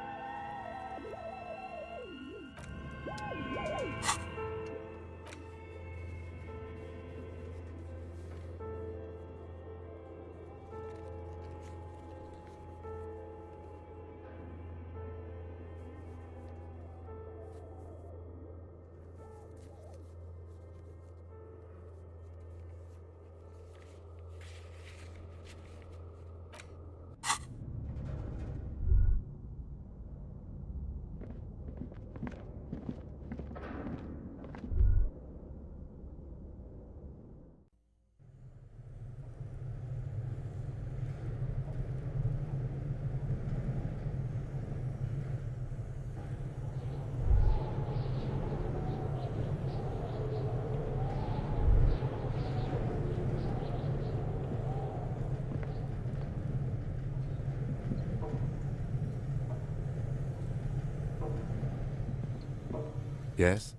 [SPEAKER 3] Yes?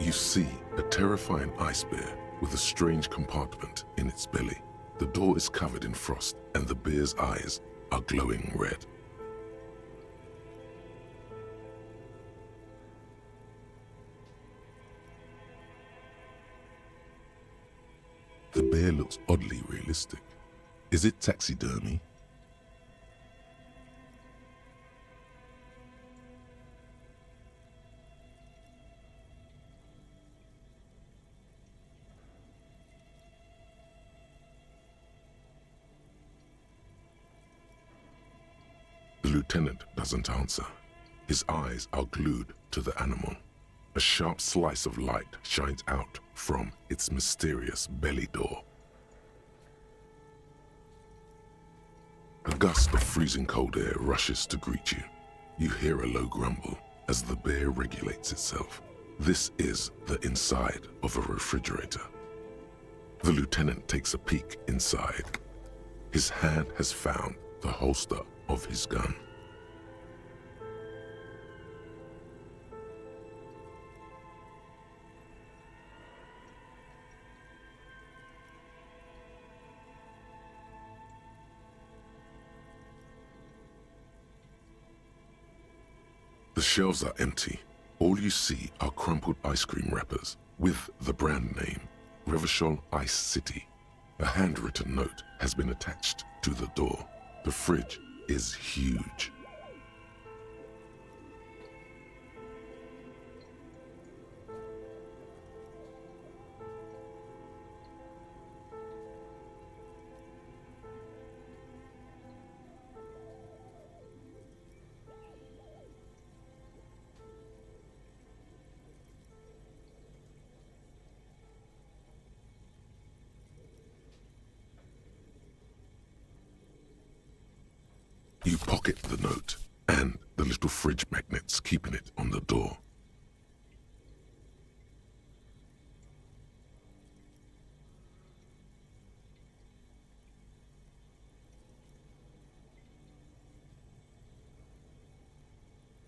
[SPEAKER 2] You see a terrifying ice bear with a strange compartment in its belly. The door is covered in frost and the bear's eyes are glowing red. bear looks oddly realistic. Is it taxidermy? The lieutenant doesn't answer. His eyes are glued to the animal. A sharp slice of light shines out from its mysterious belly door. A gust of freezing cold air rushes to greet you. You hear a low grumble as the bear regulates itself. This is the inside of a refrigerator. The lieutenant takes a peek inside. His hand has found the holster of his gun. The shelves are empty. All you see are crumpled ice cream wrappers with the brand name, Revachol Ice City. A handwritten note has been attached to the door. The fridge is huge. You pocket the note and the little fridge magnets keeping it on the door.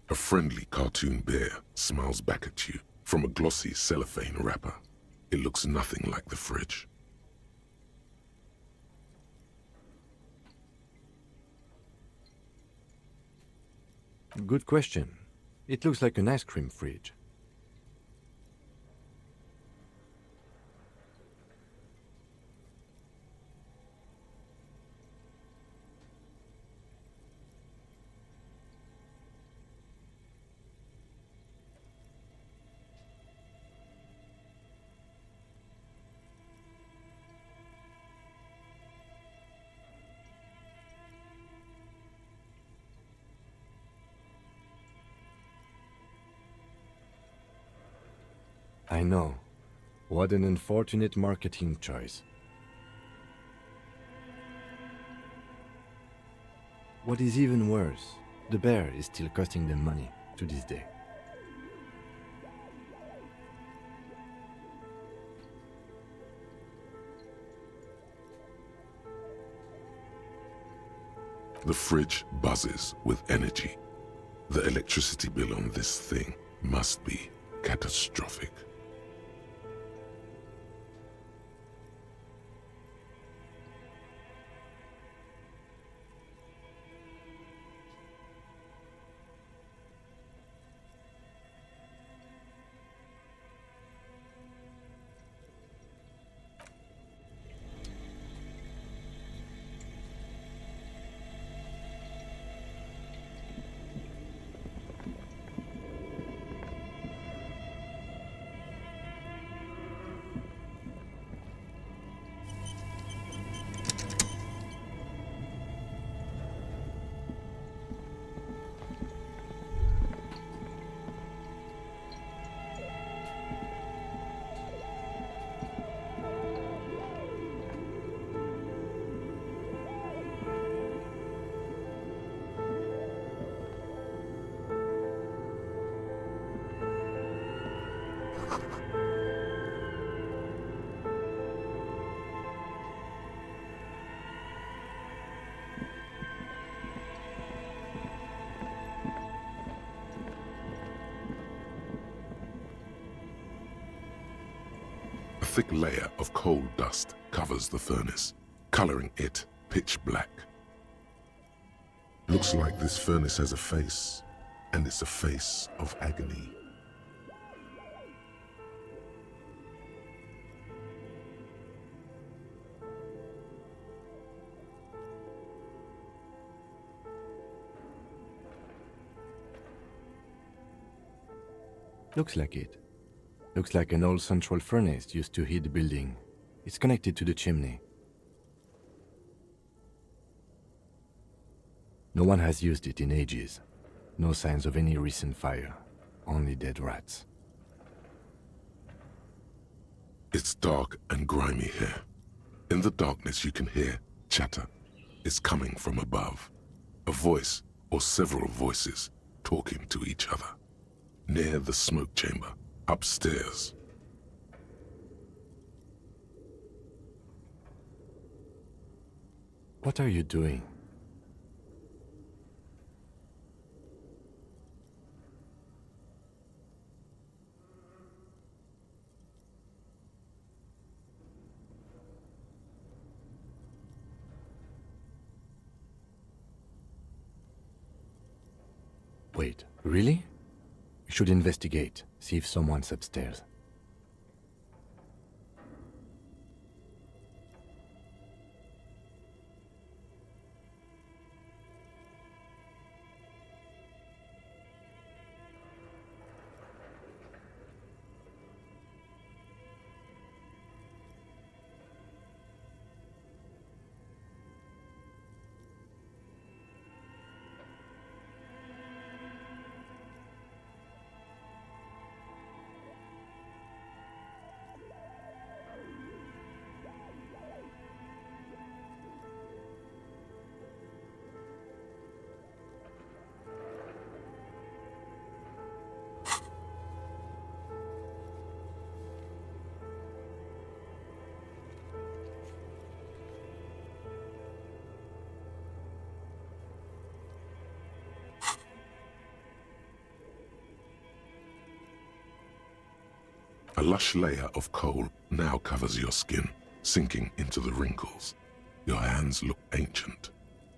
[SPEAKER 2] A friendly cartoon bear smiles back at you from a glossy cellophane wrapper. It looks nothing like the fridge.
[SPEAKER 3] Good question. It looks like an ice cream fridge. I know. What an unfortunate marketing choice. What is even worse, the bear is still costing them money to this day.
[SPEAKER 2] The fridge buzzes with energy. The electricity bill on this thing must be catastrophic. A thick layer of coal dust covers the furnace, coloring it pitch black. Looks like this furnace has a face, and it's a face of agony.
[SPEAKER 3] Looks like it. Looks like an old central furnace used to heat the building. It's connected to the chimney. No one has used it in ages. No signs of any recent fire. Only dead rats.
[SPEAKER 2] It's dark and grimy here. In the darkness you can hear chatter. It's coming from above. A voice or several voices talking to each other. Near the smoke chamber, upstairs.
[SPEAKER 3] What are you doing? Wait, really? We should investigate, see if someone's upstairs.
[SPEAKER 2] A lush layer of coal now covers your skin, sinking into the wrinkles. Your hands look ancient.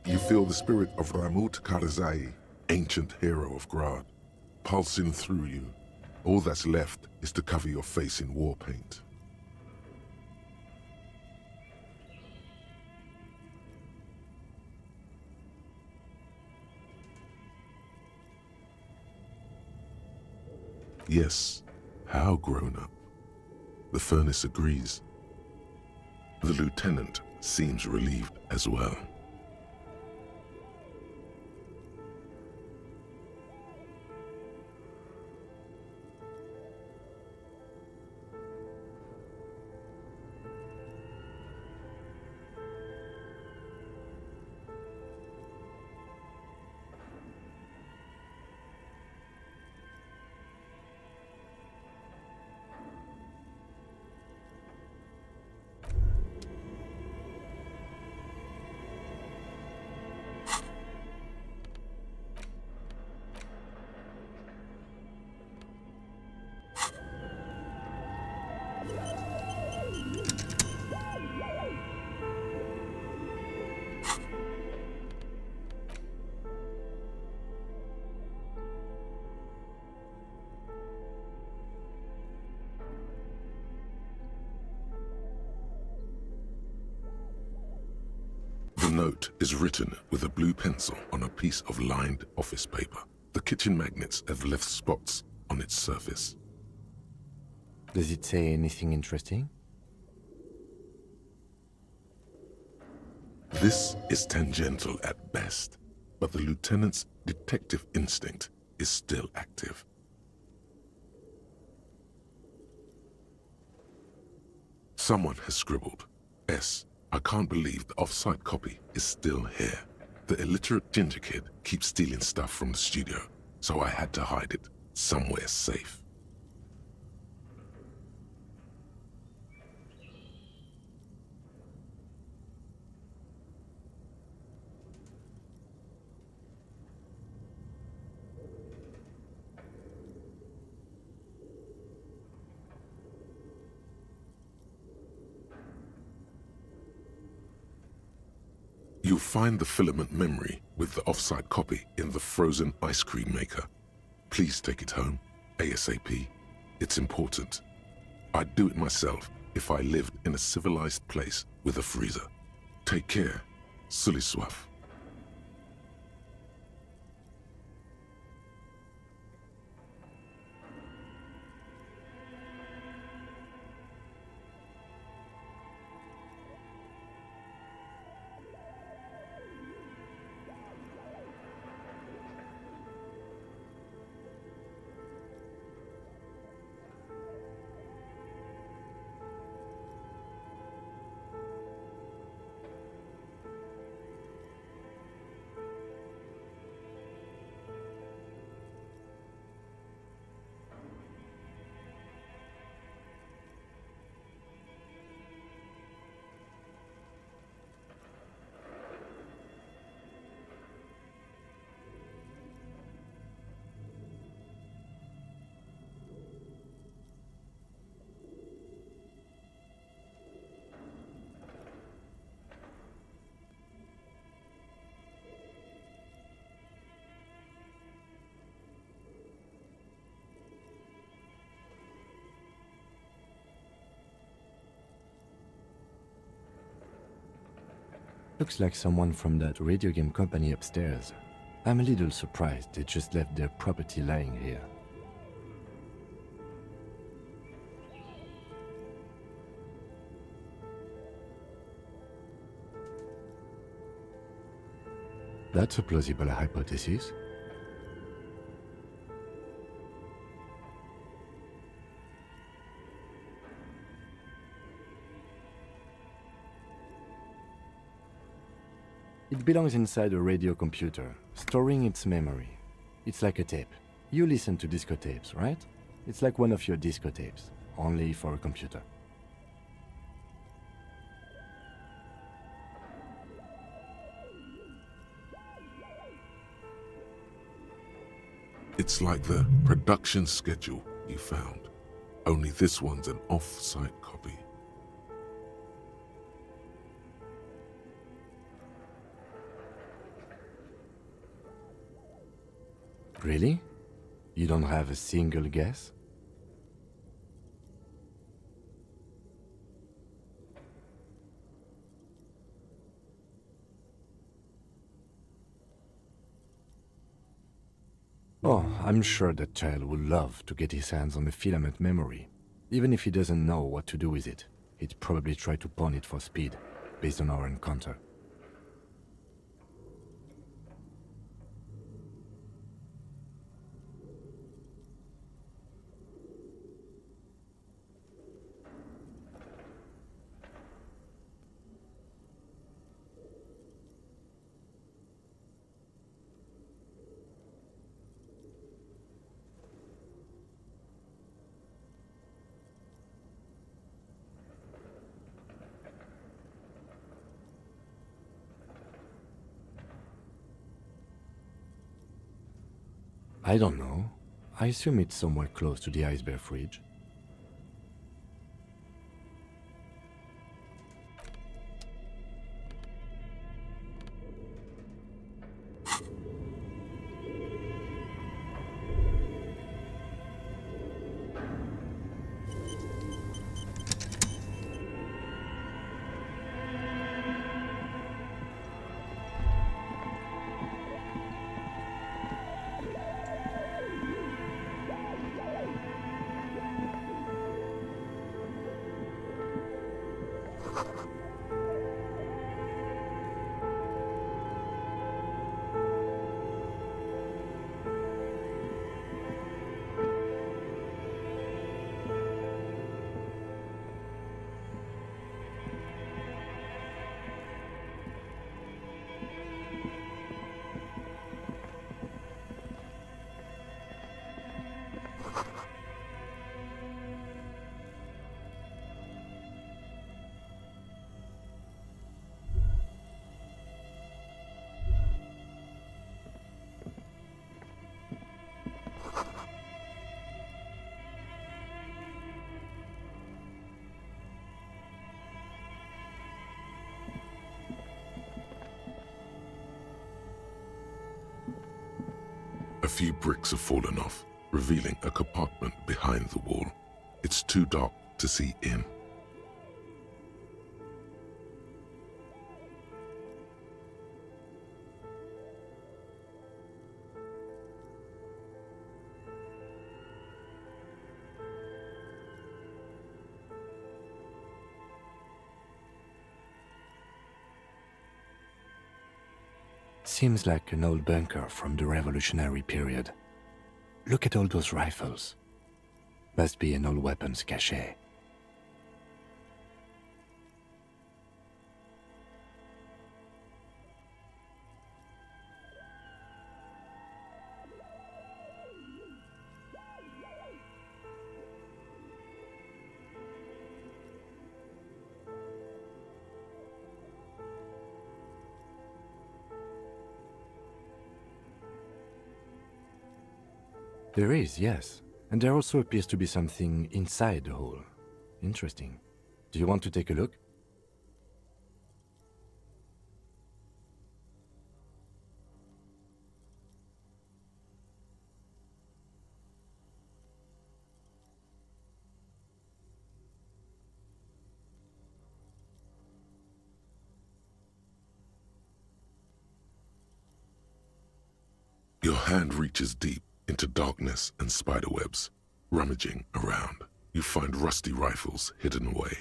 [SPEAKER 5] You feel the spirit of Ramut Karzai, ancient hero of Grad, pulsing through you. All that's left is to cover your face in war paint.
[SPEAKER 2] Yes, how grown up. The furnace agrees. The lieutenant seems relieved as well. The note is written with a blue pencil on a piece of lined office paper. The kitchen magnets have left spots on its surface.
[SPEAKER 3] Does it say anything interesting?
[SPEAKER 2] This is tangential at best, but the lieutenant's detective instinct is still active. Someone has scribbled, S. I can't believe the off-site copy is still here. The illiterate ginger kid keeps stealing stuff from the studio, so I had to hide it somewhere safe. You'll find the filament memory with the off-site copy in the frozen ice cream maker. Please take it home, ASAP. It's important. I'd do it myself if I lived in a civilized place with a freezer. Take care, Suliswaf.
[SPEAKER 3] Looks like someone from that radio game company upstairs. I'm a little surprised they just left their property lying here. That's a plausible hypothesis. It belongs inside a radio computer, storing its memory. It's like a tape. You listen to disco tapes, right? It's like one of your disco tapes, only for a computer.
[SPEAKER 2] It's like the production schedule you found, only this one's an off-site copy.
[SPEAKER 3] Really? You don't have a single guess? Oh, I'm sure that child would love to get his hands on the filament memory. Even if he doesn't know what to do with it, he'd probably try to pawn it for speed, based on our encounter. I don't know. I assume it's somewhere close to the iceberg fridge.
[SPEAKER 2] A few bricks have fallen off, revealing a compartment behind the wall. It's too dark to see in.
[SPEAKER 3] Seems like an old bunker from the revolutionary period. Look at all those rifles. Must be an old weapons cache. There is, yes. And there also appears to be something inside the hole. Interesting. Do you want to take a look?
[SPEAKER 2] hand reaches deep into darkness and spiderwebs. Rummaging around, you find rusty rifles hidden away.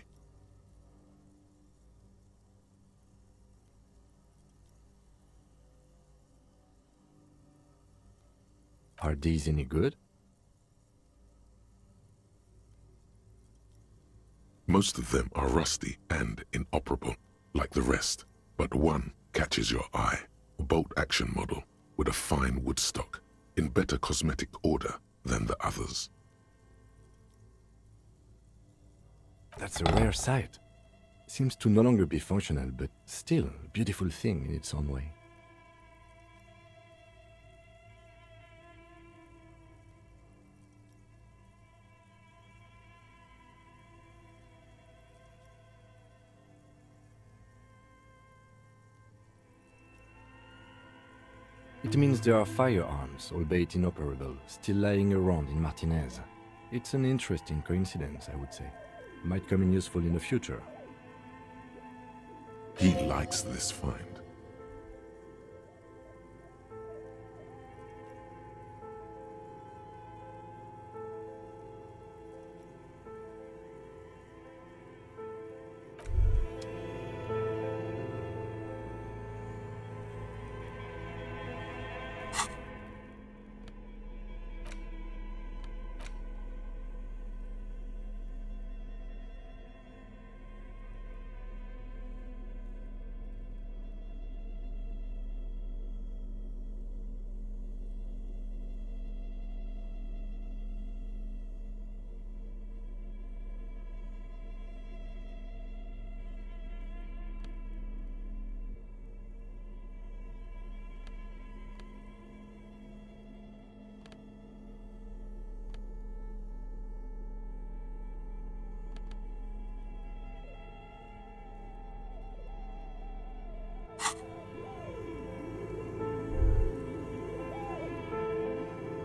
[SPEAKER 3] Are these any good?
[SPEAKER 2] Most of them are rusty and inoperable, like the rest, but one catches your eye, a bolt-action model with a fine wood stock, in better cosmetic order than the others.
[SPEAKER 3] That's a rare sight. Seems to no longer be functional, but still a beautiful thing in its own way. It means there are firearms, albeit inoperable, still lying around in Martinez. It's an interesting coincidence, I would say. Might come in useful in the future.
[SPEAKER 2] He likes this find.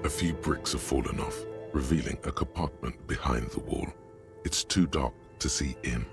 [SPEAKER 2] A few bricks have fallen off, revealing a compartment behind the wall. It's too dark to see in.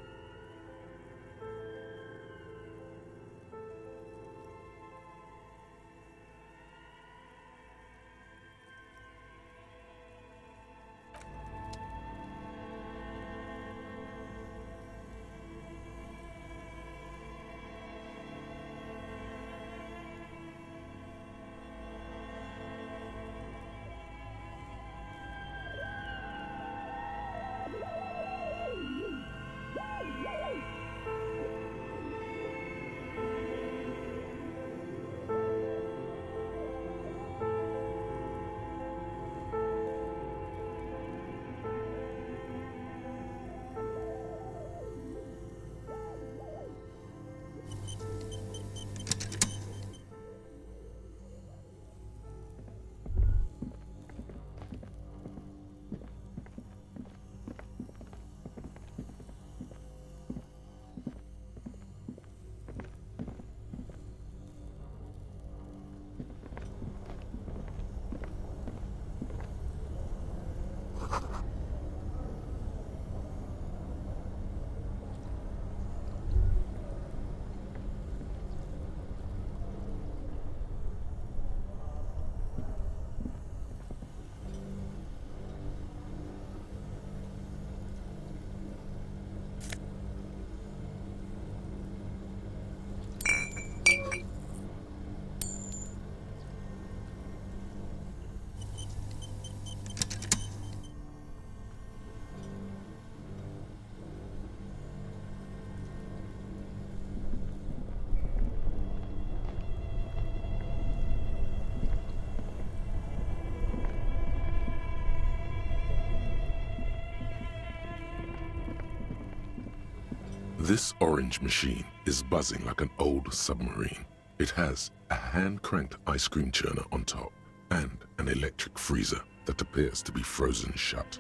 [SPEAKER 2] This orange machine is buzzing like an old submarine. It has a hand-cranked ice cream churner on top and an electric freezer that appears to be frozen shut.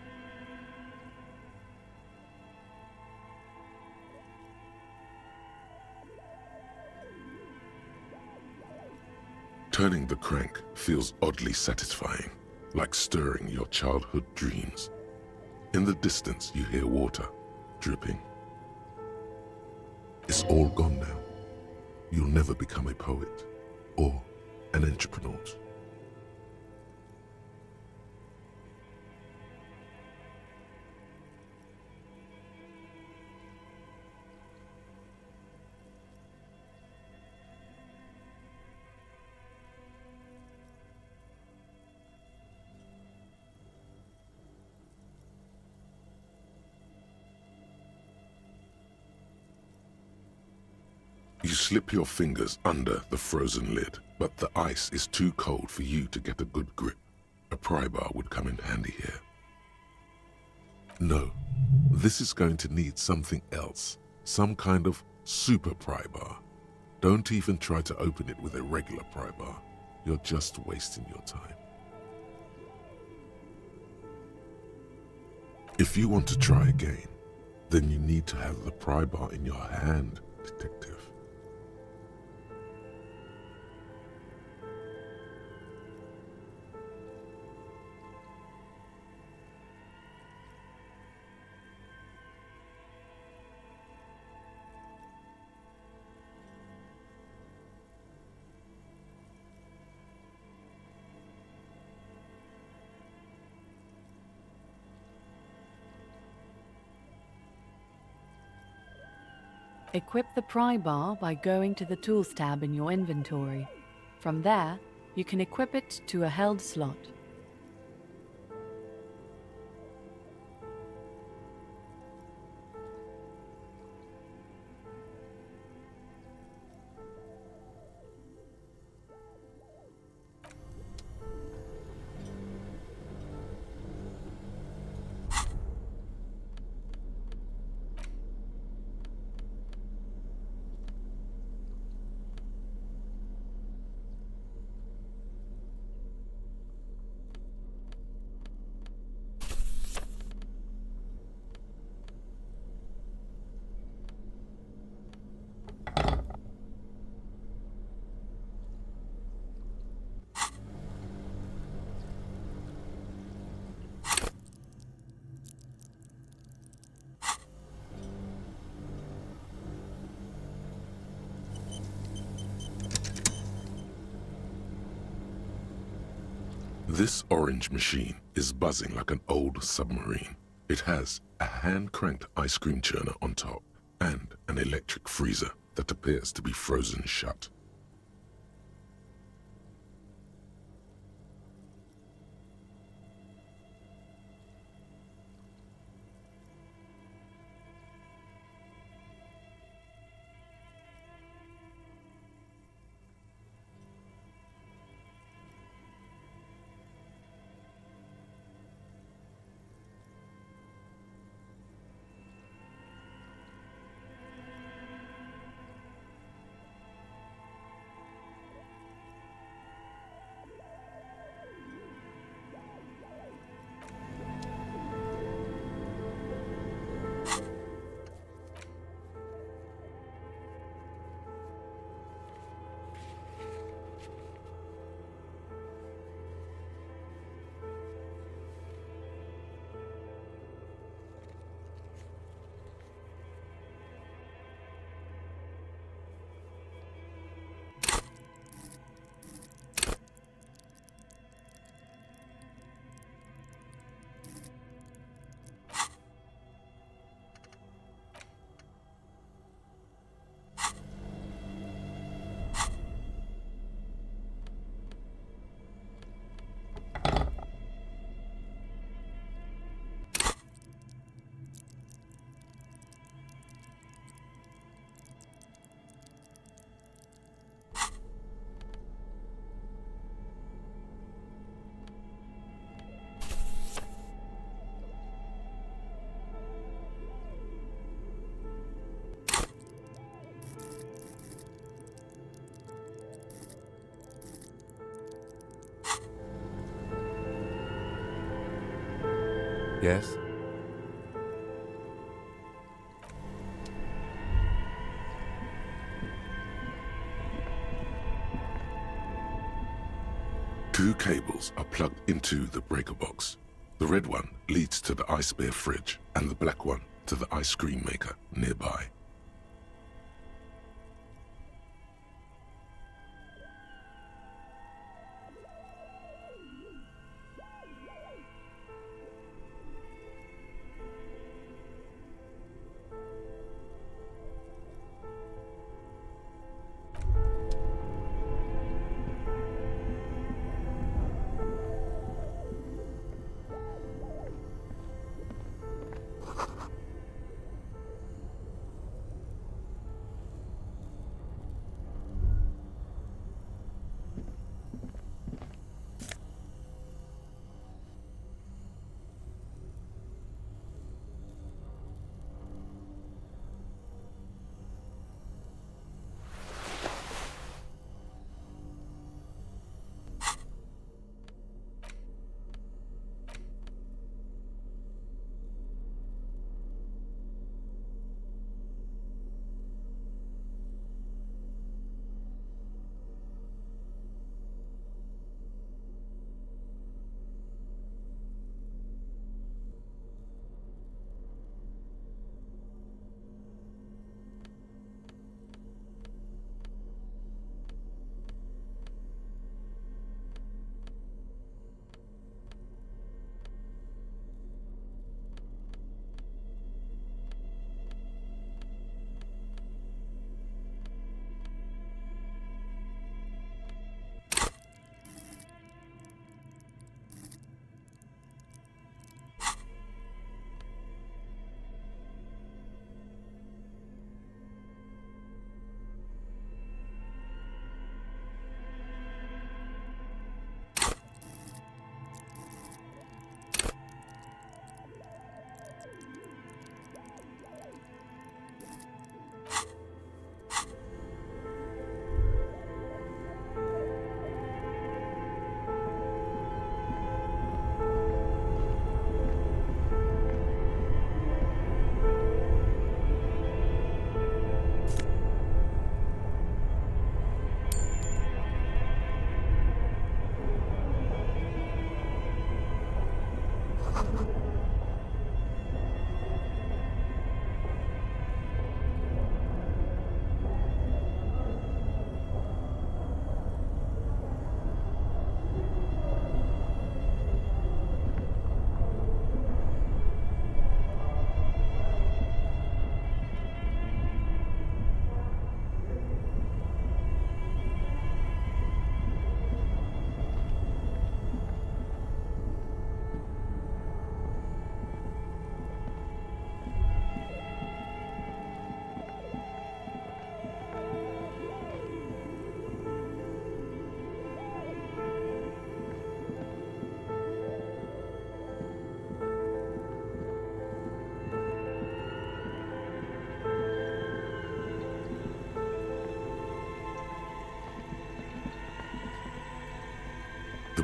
[SPEAKER 2] Turning the crank feels oddly satisfying, like stirring your childhood dreams. In the distance, you hear water dripping. It's all gone now. You'll never become a poet or an entrepreneur. You slip your fingers under the frozen lid, but the ice is too cold for you to get a good grip. A pry bar would come in handy here. No, this is going to need something else. Some kind of super pry bar. Don't even try to open it with a regular pry bar. You're just wasting your time. If you want to try again, then you need to have the pry bar in your hand, detective.
[SPEAKER 6] Equip the pry bar by going to the Tools tab in your inventory. From there, you can equip it to a held slot.
[SPEAKER 2] This orange machine is buzzing like an old submarine. It has a hand-cranked ice cream churner on top and an electric freezer that appears to be frozen shut.
[SPEAKER 3] Yes?
[SPEAKER 2] Two cables are plugged into the breaker box. The red one leads to the ice bear fridge and the black one to the ice cream maker nearby.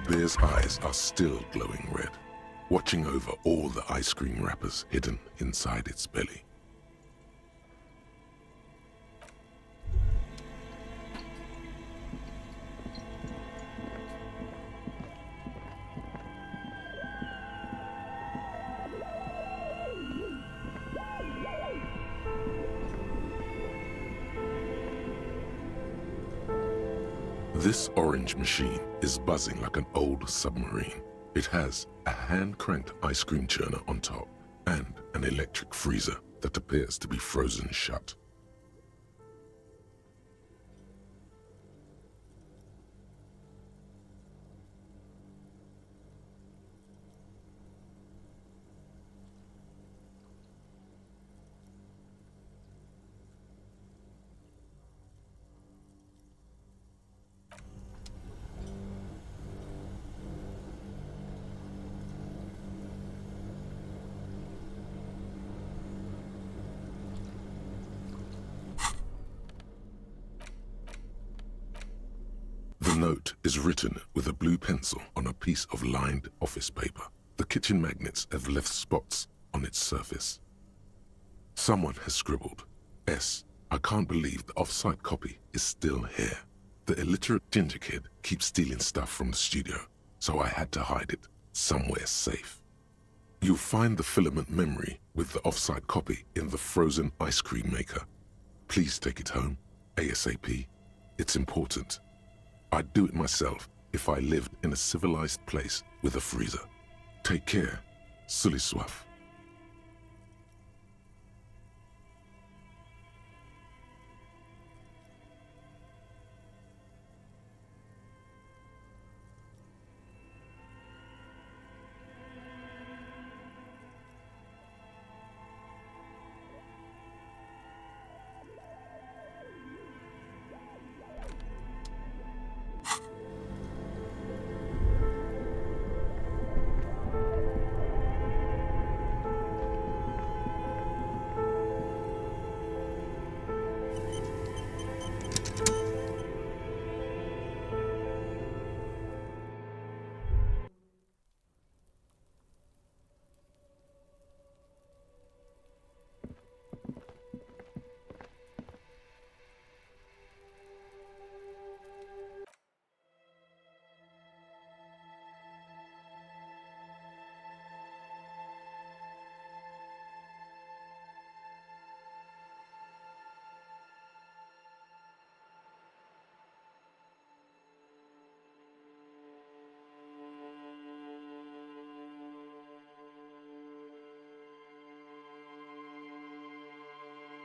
[SPEAKER 2] The bear's eyes are still glowing red, watching over all the ice cream wrappers hidden inside its belly. This orange machine is buzzing like an old submarine. It has a hand-cranked ice cream churner on top and an electric freezer that appears to be frozen shut. The note is written with a blue pencil on a piece of lined office paper. The kitchen magnets have left spots on its surface. Someone has scribbled, S. I can't believe the off-site copy is still here. The illiterate ginger kid keeps stealing stuff from the studio, so I had to hide it somewhere safe. You'll find the filament memory with the off-site copy in the frozen ice cream maker. Please take it home, ASAP. It's important. I'd do it myself if I lived in a civilized place with a freezer. Take care. Sully Swaff.